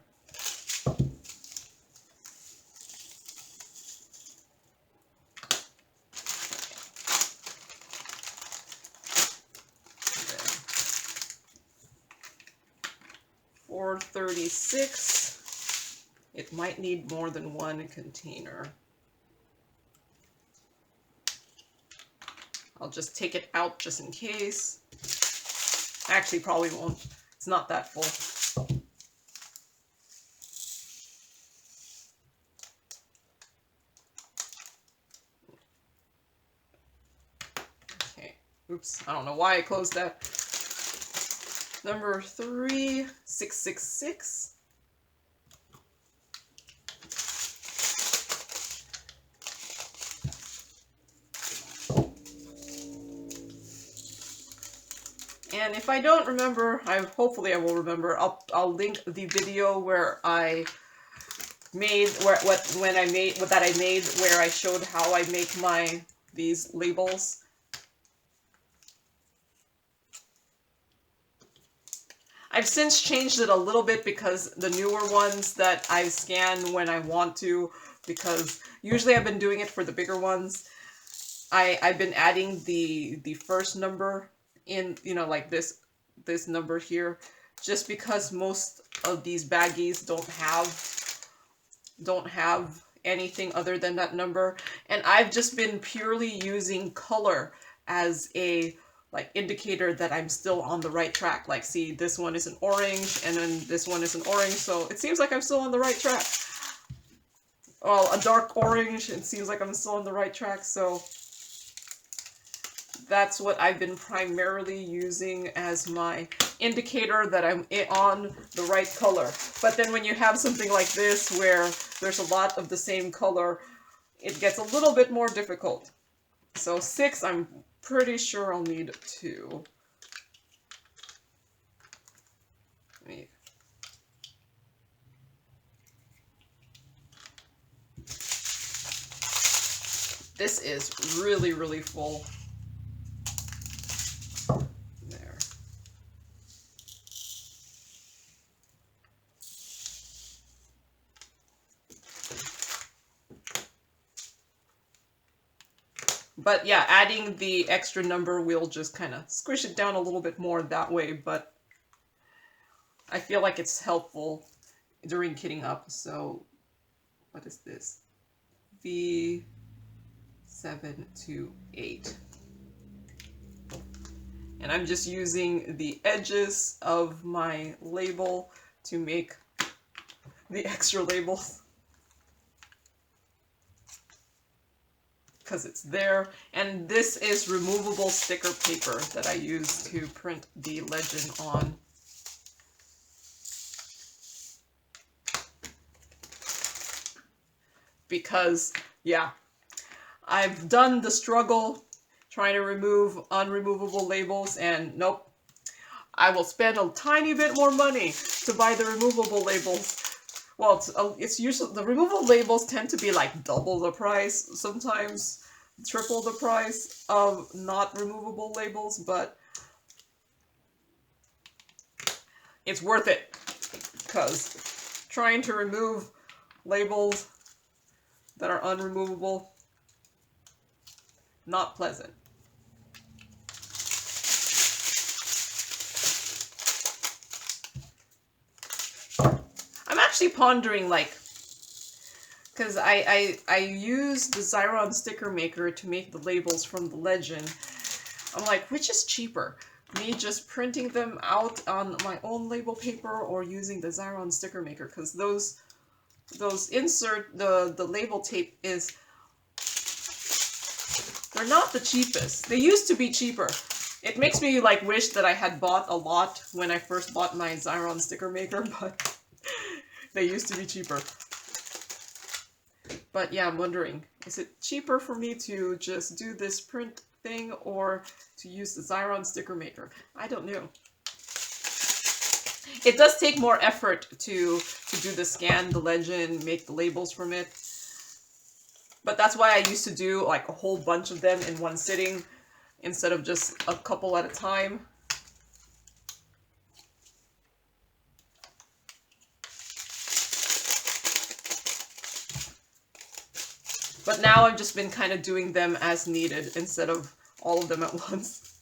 $4.36. It might need more than one container. I'll just take it out just in case. Actually, probably won't. It's not that full. Okay. Oops. I don't know why I closed that. Number 3666. And if I don't remember, hopefully I will remember. I'll link the video where I made what I made where I showed how I make these labels. I've since changed it a little bit because the newer ones that I scan when I want to, because usually I've been doing it for the bigger ones. I've been adding the first number in, you know, like this number here, just because most of these baggies don't have anything other than that number, and I've just been purely using color as a indicator that I'm still on the right track. Like, see, this one is an orange, and then this one is an orange, so it seems like I'm still on the right track. Well, a dark orange, it seems like I'm still on the right track, so that's what I've been primarily using as my indicator that I'm on the right color. But then when you have something like this where there's a lot of the same color, it gets a little bit more difficult. So 6, I'm pretty sure I'll need 2. This is really, really full. There. But yeah, adding the extra number will just kind of squish it down a little bit more that way, but I feel like it's helpful during kitting up. So what is this? V728. And I'm just using the edges of my label to make the extra labels, because it's there. And this is removable sticker paper that I use to print the legend on. Because, yeah, I've done the struggle trying to remove unremovable labels, and nope. I will spend a tiny bit more money to buy the removable labels. Well, it's usually, the removable labels tend to be like double the price, sometimes triple the price of not removable labels, but it's worth it, because trying to remove labels that are unremovable. Not pleasant. I'm actually pondering, like, because I used the Xyron sticker maker to make the labels from the legend. I'm like, which is cheaper? Me just printing them out on my own label paper or using the Xyron sticker maker? Because those the label tape is, they're not the cheapest. They used to be cheaper. It makes me like wish that I had bought a lot when I first bought my Xyron sticker maker, but they used to be cheaper. But yeah, I'm wondering, is it cheaper for me to just do this print thing or to use the Xyron sticker maker? I don't know. It does take more effort to do the scan, the legend, make the labels from it. But that's why I used to do like a whole bunch of them in one sitting instead of just a couple at a time. But now I've just been kind of doing them as needed instead of all of them at once.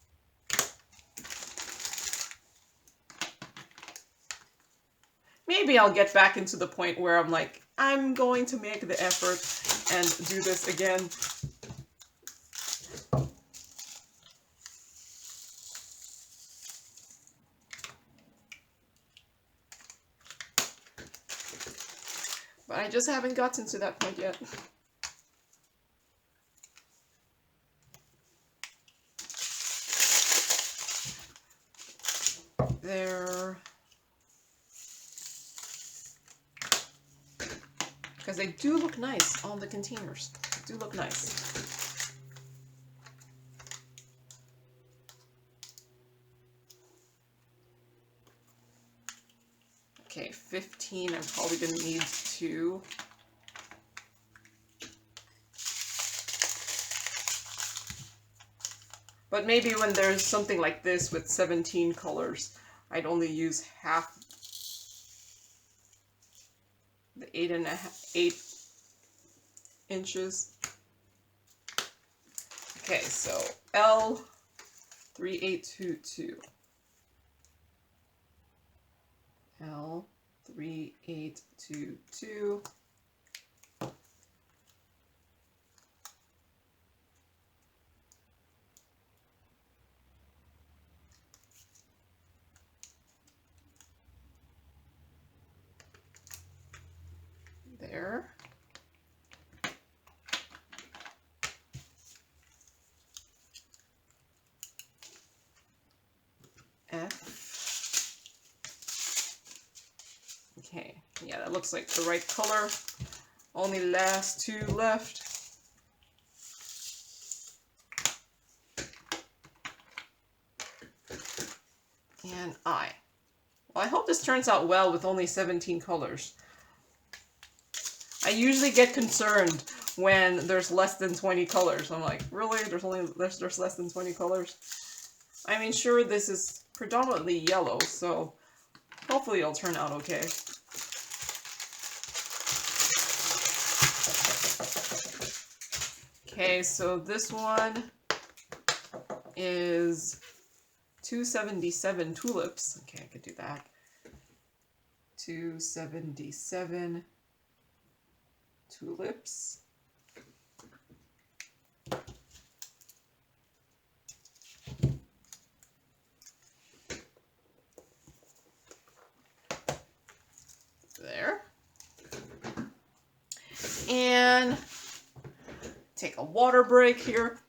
Maybe I'll get back into the point where I'm like, I'm going to make the effort and do this again. But I just haven't gotten to that point yet. There. Because they do look nice on the containers. They do look nice. Okay, 15. I'm probably going to need 2. But maybe when there's something like this with 17 colors, I'd only use half the 8 inches. Okay, so L3822. L3822. There. F. Okay, yeah, that looks like the right color. Only last 2 left. And I. Well, I hope this turns out well with only 17 colors. I usually get concerned when there's less than 20 colors. I'm like, really? There's less than 20 colors? I mean, sure, this is predominantly yellow, so hopefully it'll turn out okay. Okay, so this one is 277 tulips. Okay, I could do that. 277 tulips. There. And take a water break here.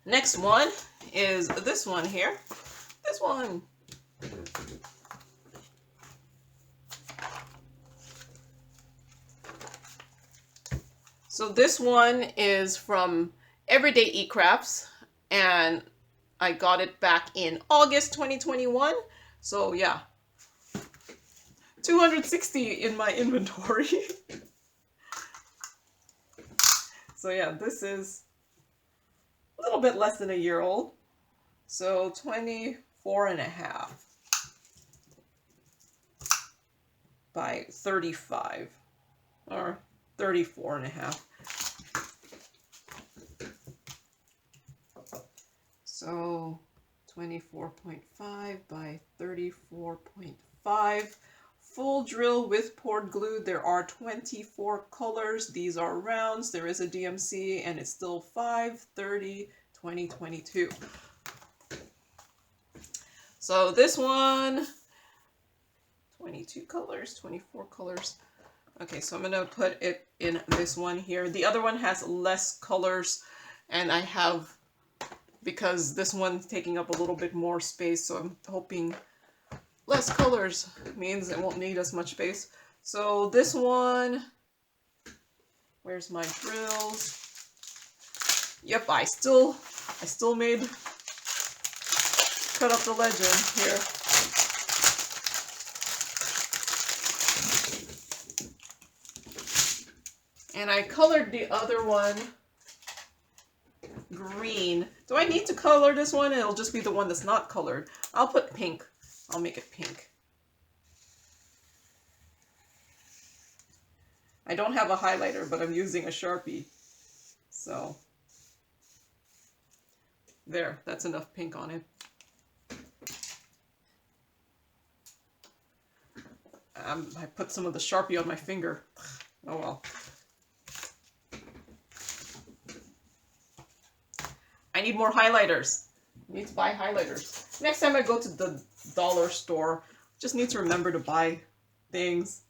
Next one is this one here. This one. So this one is from Everyday Eat Crafts, and I got it back in August 2021. So yeah, 260 in my inventory. So yeah, this is a little bit less than a year old. So 24 and a half. by 35 or 34.5. So 24.5 by 34.5. Full drill with poured glue. There are 24 colors. These are rounds. There is a DMC and it's still 5/30/2022. So this one, 22 colors, 24 colors. Okay, so I'm gonna put it in this one here. The other one has less colors, and I have, because this one's taking up a little bit more space, so I'm hoping less colors means it won't need as much space. So this one, where's my drills? Yep, I still made, cut up the legend here. And I colored the other one green. Do I need to color this one? It'll just be the one that's not colored. I'll put pink. I'll make it pink. I don't have a highlighter, but I'm using a Sharpie. So, there, that's enough pink on it. I put some of the Sharpie on my finger. Oh well. I need more highlighters. I need to buy highlighters. Next time I go to the dollar store, just need to remember to buy things.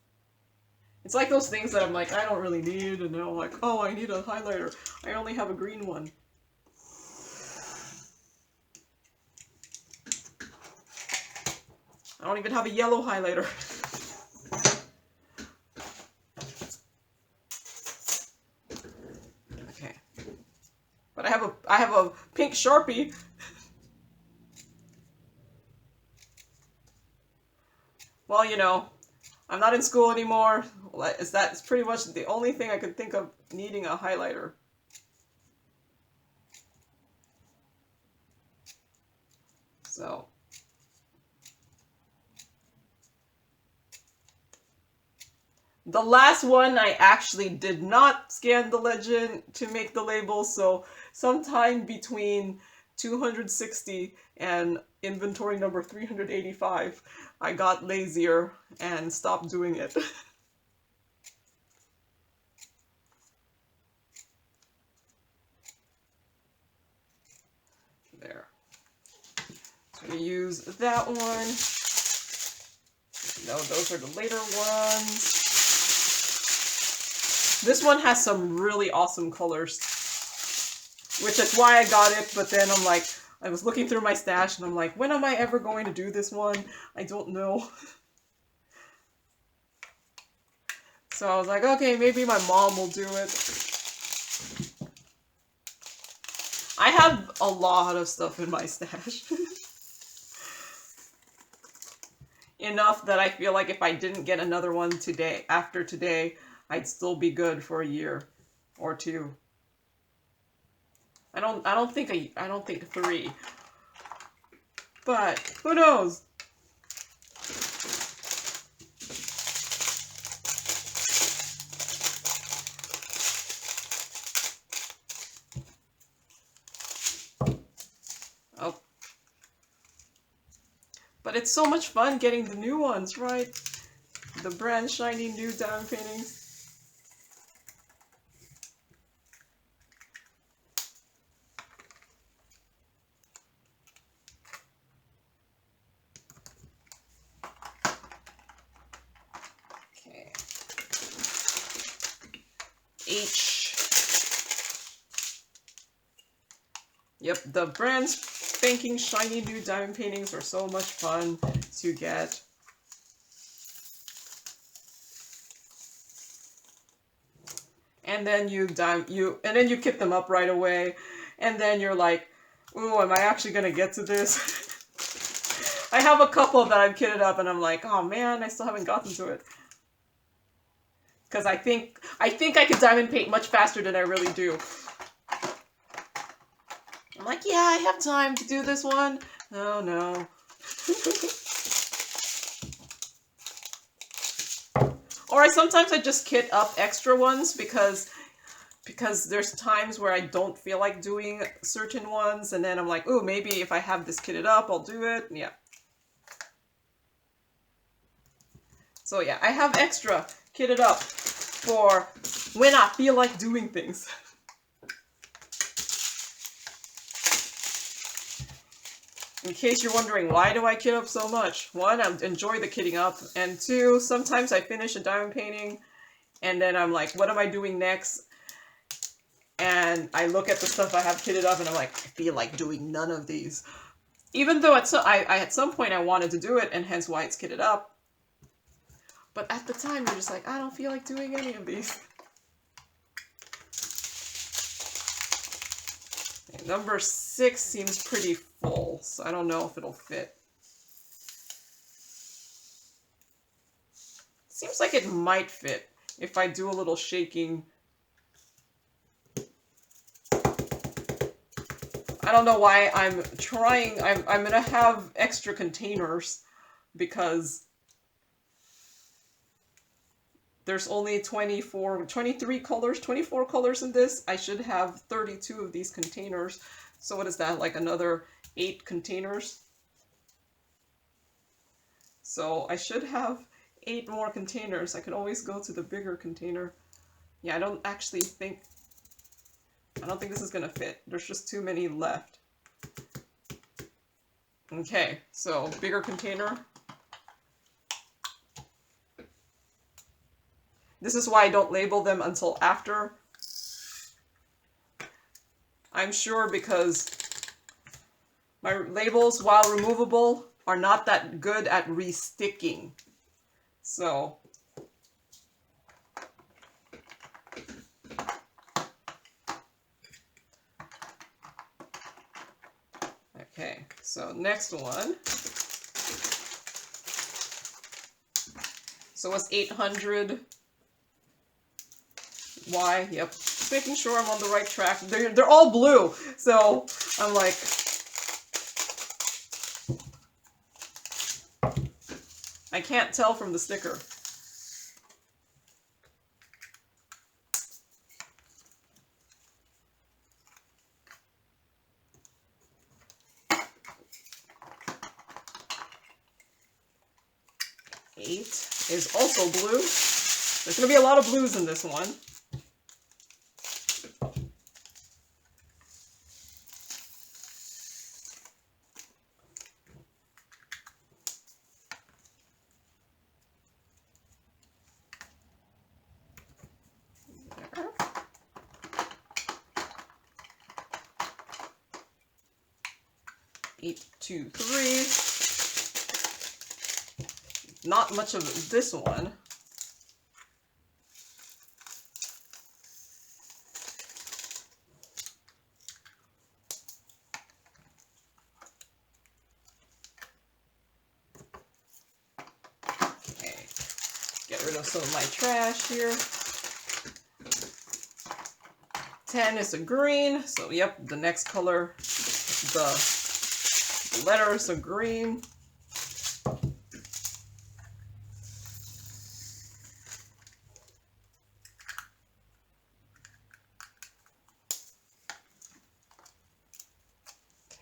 It's like those things that I'm like, I don't really need, and now I'm like, oh, I need a highlighter. I only have a green one. I don't even have a yellow highlighter. Okay. But I have a pink Sharpie. Well, you know, I'm not in school anymore. That's pretty much the only thing I could think of needing a highlighter. So. The last one, I actually did not scan the legend to make the label, so sometime between 260 and inventory number 385, I got lazier and stopped doing it. There. So I'm going to use that one. No, those are the later ones. This one has some really awesome colors, which is why I got it, but then I'm like, I was looking through my stash and I'm like, when am I ever going to do this one? I don't know. So I was like, okay, maybe my mom will do it. I have a lot of stuff in my stash. Enough that I feel like if I didn't get another one today, after today, I'd still be good for a year or two. I don't think 3. But who knows? Oh. But it's so much fun getting the new ones, right? The brand shiny new diamond paintings. Yep, the brand spanking shiny new diamond paintings are so much fun to get. And then you kit them up right away, and then you're like, ooh, am I actually gonna get to this? I have a couple that I've kitted up and I'm like, oh man, I still haven't gotten to it. Because I think I could diamond paint much faster than I really do. I'm like, yeah, I have time to do this one. Oh no. Or sometimes I just kit up extra ones because there's times where I don't feel like doing certain ones, and then I'm like, oh, maybe if I have this kitted up, I'll do it. Yeah. So yeah, I have extra kitted up for when I feel like doing things. In case you're wondering, why do I kit up so much? One, I enjoy the kitting up, and two, sometimes I finish a diamond painting, and then I'm like, what am I doing next? And I look at the stuff I have kitted up, and I'm like, I feel like doing none of these. Even though at some point I wanted to do it, and hence why it's kitted up. But at the time, you're just like, I don't feel like doing any of these. Okay, number 6 seems pretty full, so I don't know if it'll fit. Seems like it might fit if I do a little shaking. I don't know why I'm trying. I'm gonna have extra containers because there's only 23 colors, 24 colors in this. I should have 32 of these containers. So what is that, like another 8 containers? So I should have 8 more containers. I could always go to the bigger container. Yeah, I don't think this is gonna fit. There's just too many left. Okay, so bigger container. This is why I don't label them until after. I'm sure because my labels, while removable, are not that good at re-sticking. So okay, so next one. So it's 800. Why? Yep. Just making sure I'm on the right track. They're all blue, so I'm like, I can't tell from the sticker. Eight is also blue. There's gonna be a lot of blues in this one. There. 8, 2, 3. Not much of this one. Okay, get rid of some of my trash here. 10 is a green, so yep, the next color, the letters are green.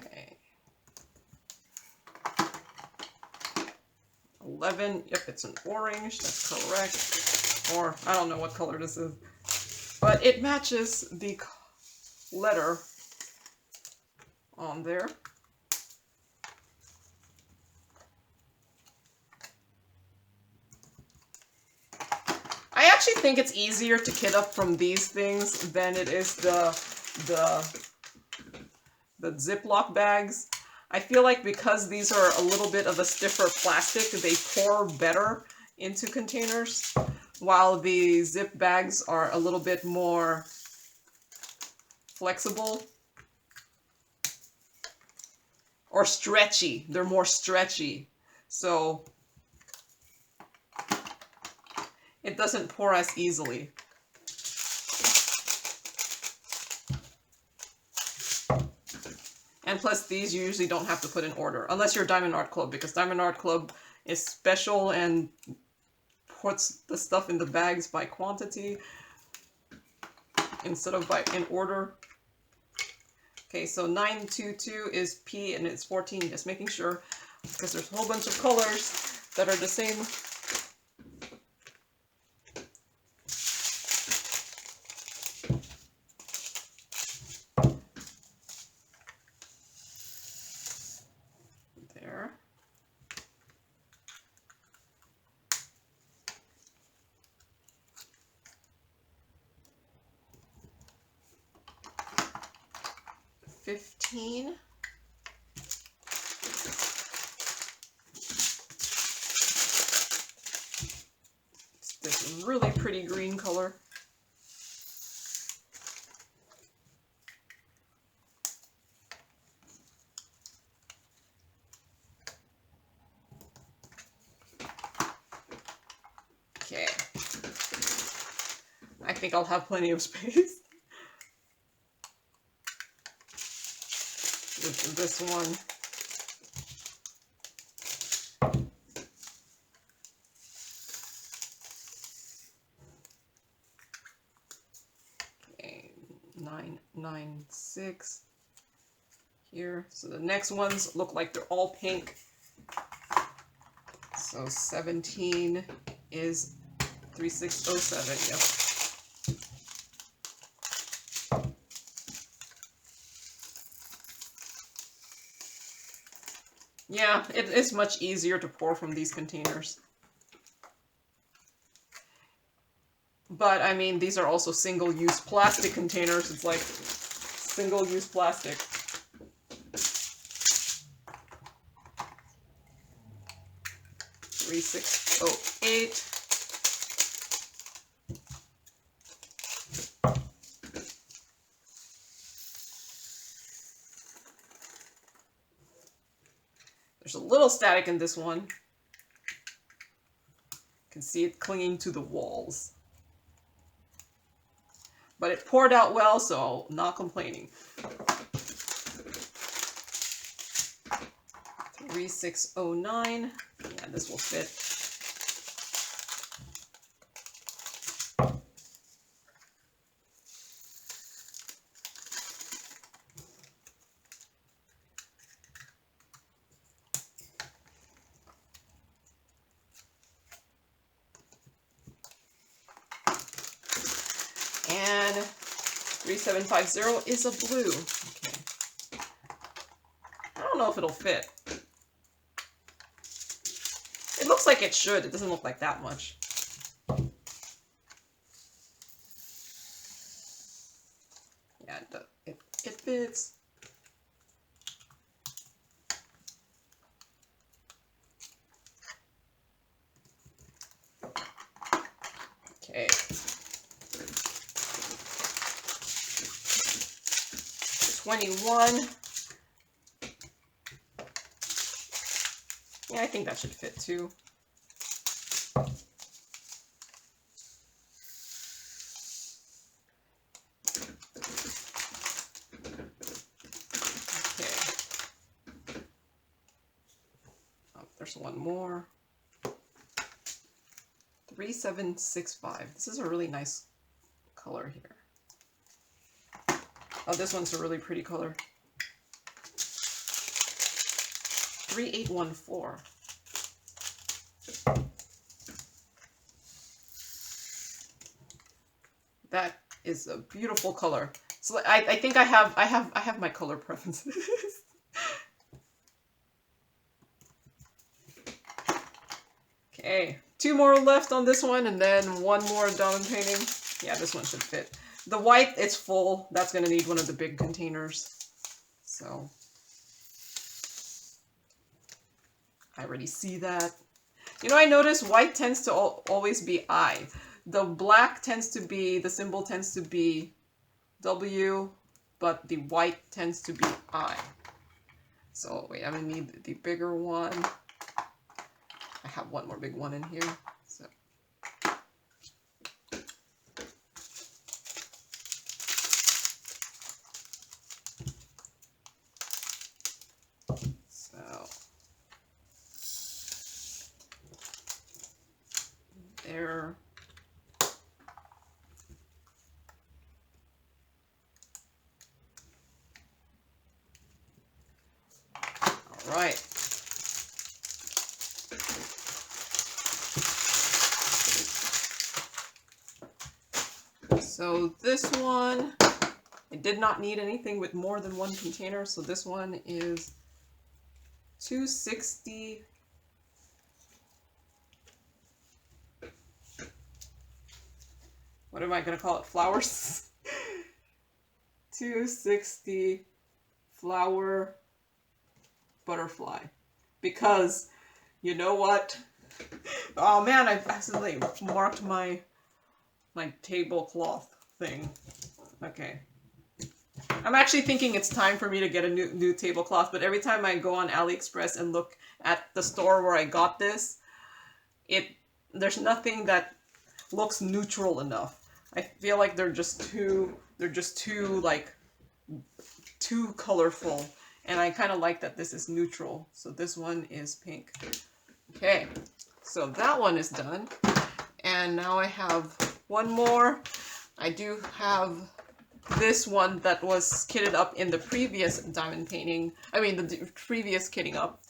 Okay. 11, yep, it's an orange, that's correct. Or, I don't know what color this is. But it matches the letter on there. I actually think it's easier to kit up from these things than it is the Ziploc bags. I feel like because these are a little bit of a stiffer plastic, they pour better into containers, while the zip bags are a little bit more flexible or stretchy. They're more stretchy, so it doesn't pour as easily. And plus, these you usually don't have to put in order, unless you're Diamond Art Club, because Diamond Art Club is special and puts the stuff in the bags by quantity instead of in order. Okay, so 922 is P and it's 14, just making sure, because there's a whole bunch of colors that are the same. There. $15. It's this really pretty green color. Okay. I think I'll have plenty of space. This one. Okay, 996 here. So the next ones look like they're all pink. So 17 is 3607, yep. Yeah, it is much easier to pour from these containers. But, I mean, these are also single-use plastic containers. It's like single-use plastic. $3608. There's a little static in this one. You can see it clinging to the walls. But it poured out well, so not complaining. 3609. Yeah, this will fit. And 3750 is a blue. Okay. I don't know if it'll fit. It looks like it should. It doesn't look like that much. Yeah, it fits. Okay. 21. Yeah, I think that should fit too. Okay. Oh, there's one more. 3765. This is a really nice color here. Oh, this one's a really pretty color. 3814. That is a beautiful color. So I think I have my color preferences. Okay, 2 more left on this one, and then 1 more diamond painting. Yeah, this one should fit. The white, it's full. That's going to need one of the big containers. So, I already see that. You know, I notice white tends to always be I. The black tends to be, the symbol tends to be W, but the white tends to be I. So, wait, I'm going to need the bigger one. I have one more big one in here. So. All right. So this one, I did not need anything with more than one container, so this one is 260. What am I going to call it? Flowers? 260 flower butterfly. Because, you know what? Oh man, I accidentally marked my tablecloth thing. Okay. I'm actually thinking it's time for me to get a new tablecloth, but every time I go on AliExpress and look at the store where I got this, there's nothing that looks neutral enough. I feel like they're just too like too colorful, and I kind of like that this is neutral. So this one is pink. Okay, so that one is done, and now I have one more. I do have this one that was kitted up in the previous diamond painting. I mean the previous kitting up.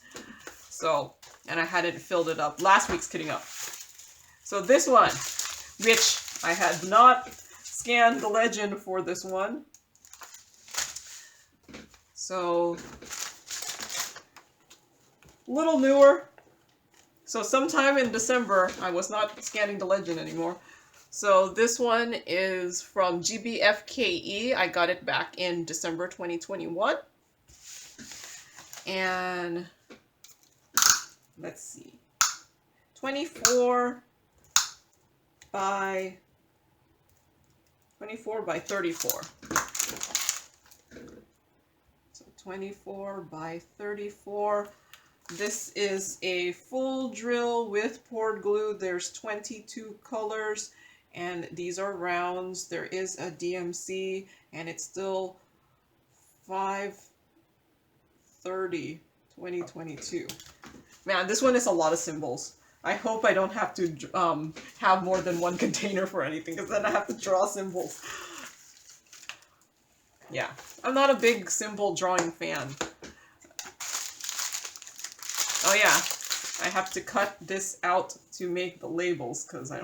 So, and I hadn't filled it up. Last week's kitting up. So this one, which I had not scanned the legend for this one. So, little newer. So sometime in December, I was not scanning the legend anymore. So this one is from GBFKE. I got it back in December 2021. And let's see. 24 by 34. So 24 by 34. This is a full drill with poured glue. There's 22 colors, and these are rounds. There is a DMC, and it's still 5/30/2022. Man, this one is a lot of symbols. I hope I don't have to have more than one container for anything, because then I have to draw symbols. Yeah, I'm not a big symbol drawing fan. Oh yeah, I have to cut this out to make the labels, because I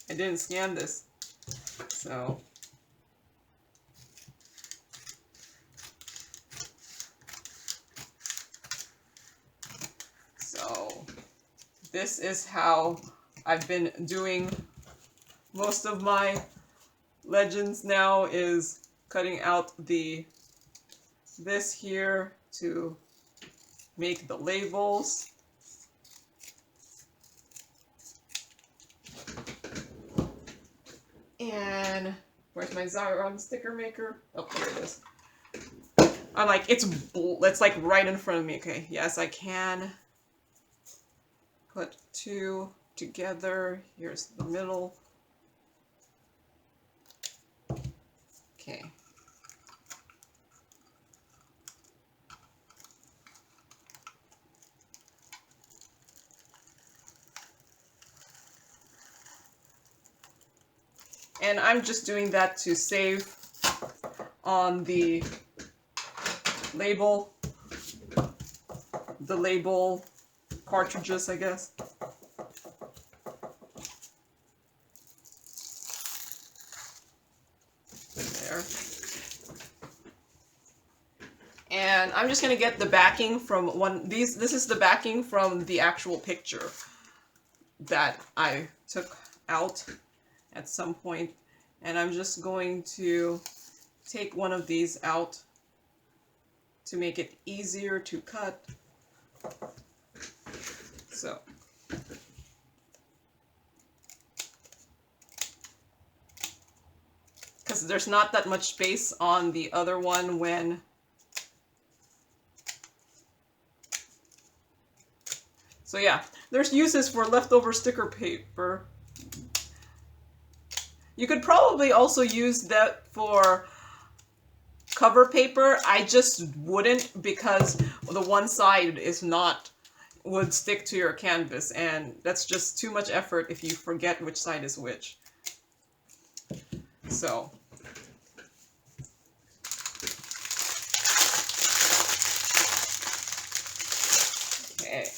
didn't scan this. So this is how I've been doing most of my legends now, is cutting out this here to make the labels. And where's my Xyron sticker maker? Oh, here it is. I'm like, it's like right in front of me. Okay, yes, I can put two together. Here's the middle. Okay. And I'm just doing that to save on the label cartridges, I guess. There. And I'm just going to get the backing from this is the backing from the actual picture that I took out at some point, and I'm just going to take one of these out to make it easier to cut. So because there's not that much space on the other one when so yeah, there's uses for leftover sticker paper. You could probably also use that for cover paper. I just wouldn't, because the one side would stick to your canvas, and that's just too much effort if you forget which side is which. So Okay.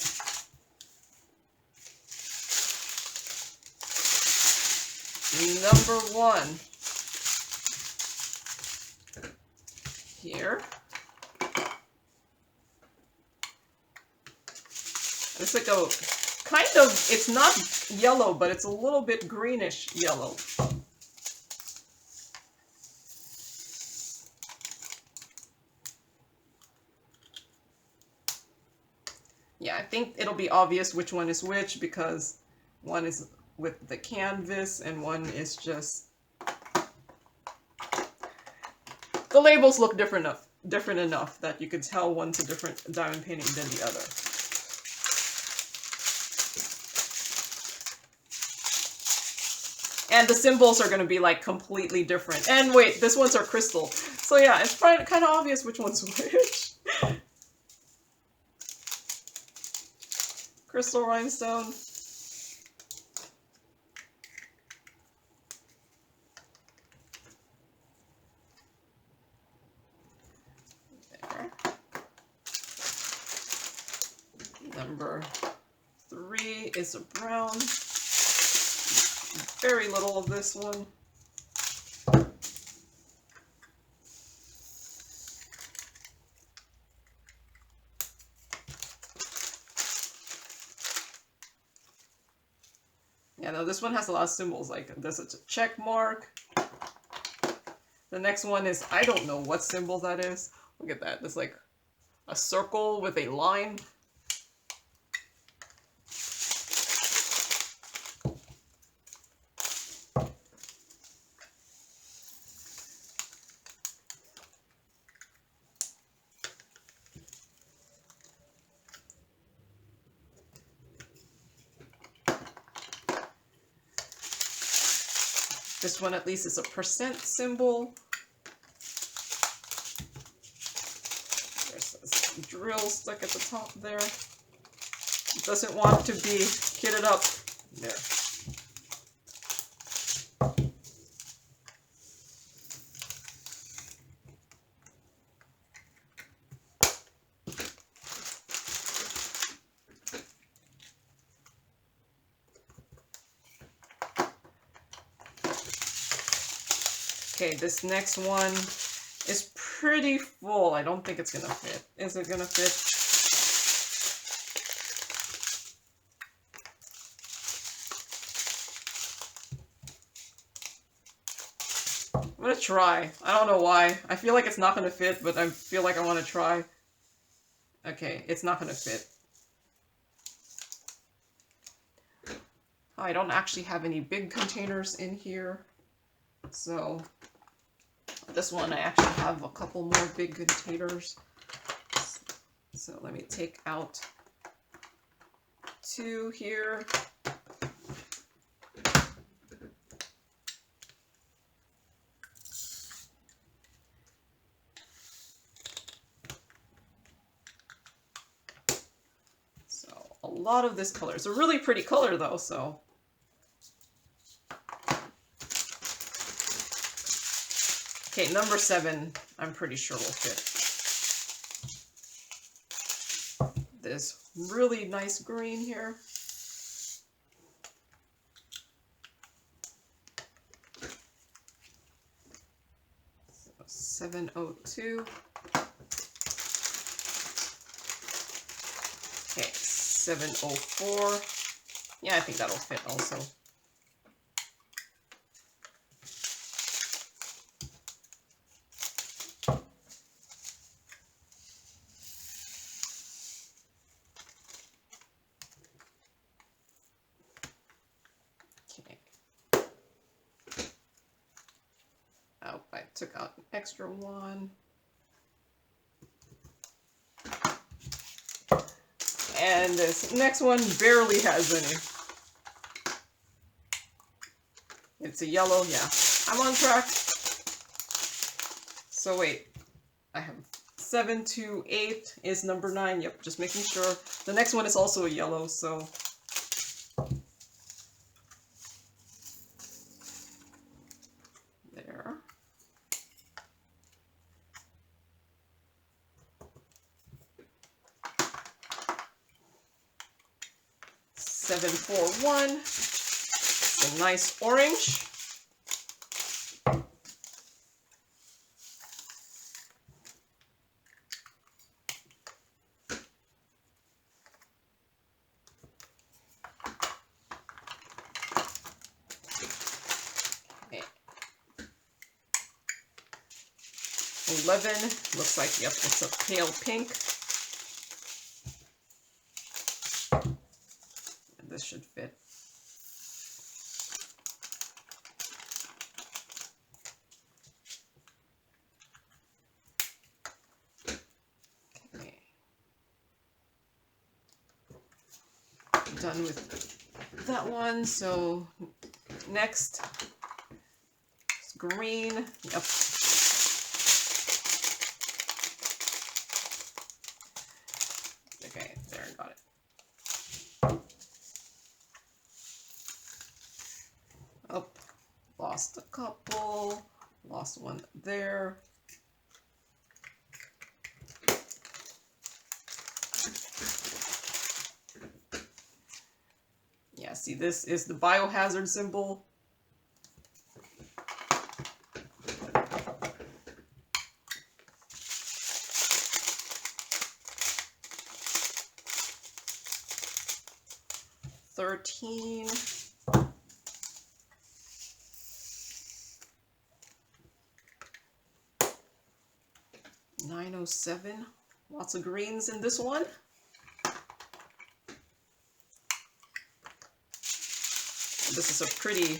Number 1. Here. It's like a kind of, it's not yellow, but it's a little bit greenish yellow. Yeah, I think it'll be obvious which one is which because one is with the canvas and one is just... The labels look different enough that you could tell one's a different diamond painting than the other. And the symbols are going to be like completely different. And wait, this one's are crystal. So yeah, it's kind of obvious which one's which. Crystal rhinestone. There. Number 3 is a brown. Very little of this one. Yeah, no, this one has a lot of symbols. Like, there's a check mark. The next one is, I don't know what symbol that is. Look at that. There's like a circle with a line. This one at least is a percent symbol. There's this drill stuck at the top there. It doesn't want to be kitted up. There. Okay, this next one is pretty full. I don't think it's gonna fit. Is it gonna fit? I'm gonna try. I don't know why. I feel like it's not gonna fit, but I feel like I want to try. Okay, it's not gonna fit. I don't actually have any big containers in here. So this one I actually have a couple more big containers. So let me take out 2 here. So a lot of this color. It's a really pretty color though, so. Okay, number 7, I'm pretty sure will fit. This really nice green here. So 702. Okay, 704. Yeah, I think that'll fit also. Oh, I took out an extra one. And this next one barely has any. It's a yellow, yeah. I'm on track. So wait, I have 7 to 8 is number 9. Yep, just making sure. The next one is also a yellow, so. There. 741. It's a nice orange. Okay. 11 looks like, yep, it's a pale pink. And this should fit. Okay. Done with that one. So next is green. Yep. Okay, there, got it. Oh, lost a couple. Lost one there. Yeah, see, this is the biohazard symbol. $13. 907. Lots of greens in this one. This is a pretty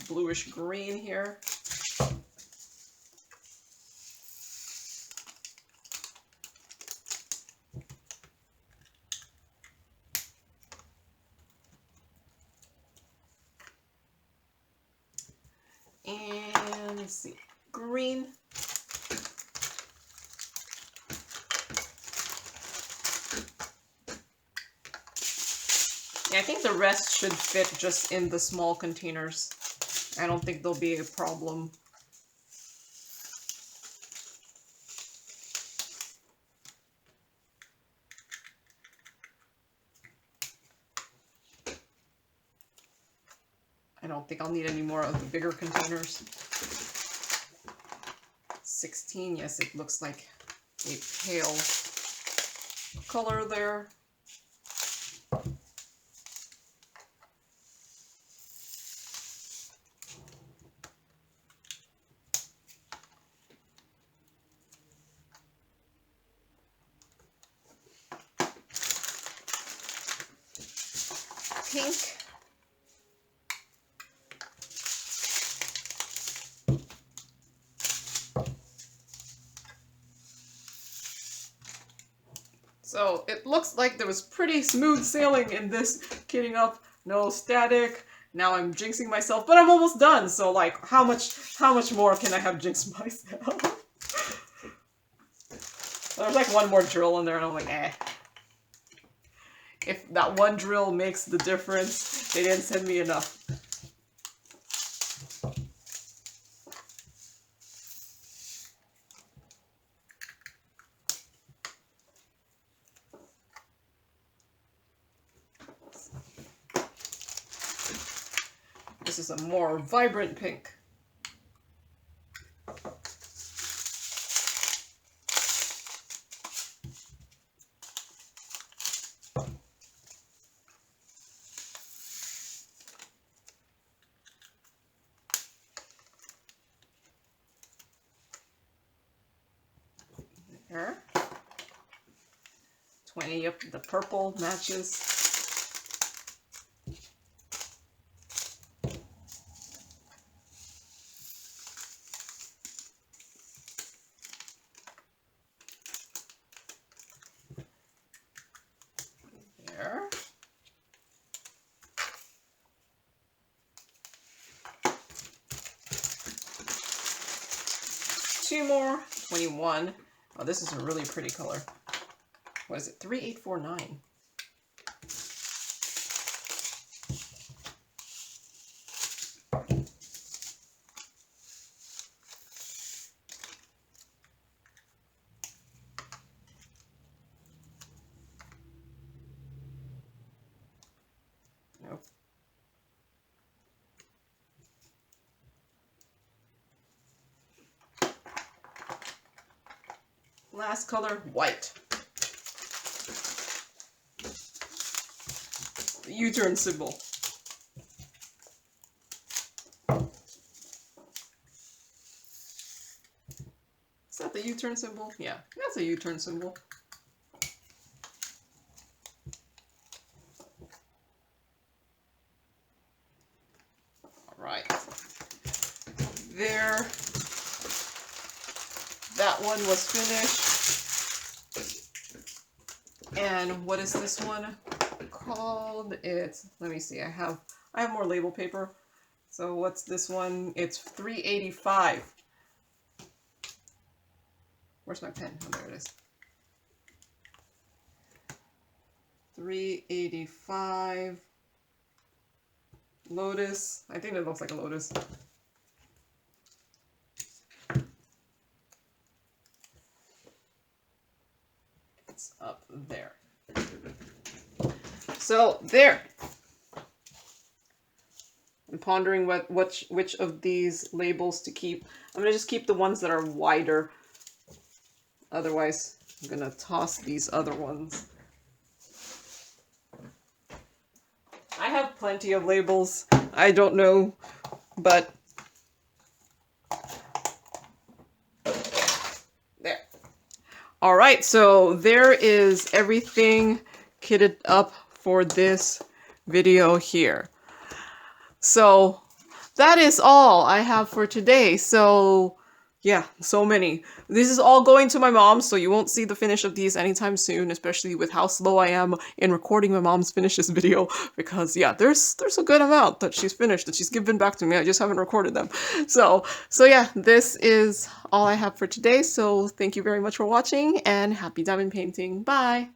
bluish green here. And let's see, green. Yeah, I think the rest should fit just in the small containers. I don't think there'll be a problem. I don't think I'll need any more of the bigger containers. 16, yes, it looks like a pale color there. Pink. So it looks like there was pretty smooth sailing in this kitting up, no static. Now I'm jinxing myself, but I'm almost done. So like, how much more can I have jinxed myself? There's like one more drill in there, and I'm like, eh. If that one drill makes the difference, they didn't send me enough. This is a more vibrant pink. There. 20, yep, the purple matches. There. Two more. 21. Oh, this is a really pretty color. What is it? 3849. last color, white. The U-turn symbol. Is that the U-turn symbol? Yeah, that's a U-turn symbol. All right. There. That one was finished. And what is this one called? It's, let me see, I have more label paper. So what's this one? It's $3.85. Where's my pen? Oh, there it is. $3.85. Lotus. I think it looks like a lotus. It's up there. So there. I'm pondering which of these labels to keep. I'm gonna just keep the ones that are wider. Otherwise, I'm gonna toss these other ones. I have plenty of labels. I don't know, but there. All right, so there is everything kitted up for this video here. So that is all I have for today. So yeah, so many. This is all going to my mom, so you won't see the finish of these anytime soon, especially with how slow I am in recording my mom's finishes video, because yeah, there's a good amount that she's finished, that she's given back to me. I just haven't recorded them. So yeah, this is all I have for today. So thank you very much for watching, and happy diamond painting. Bye!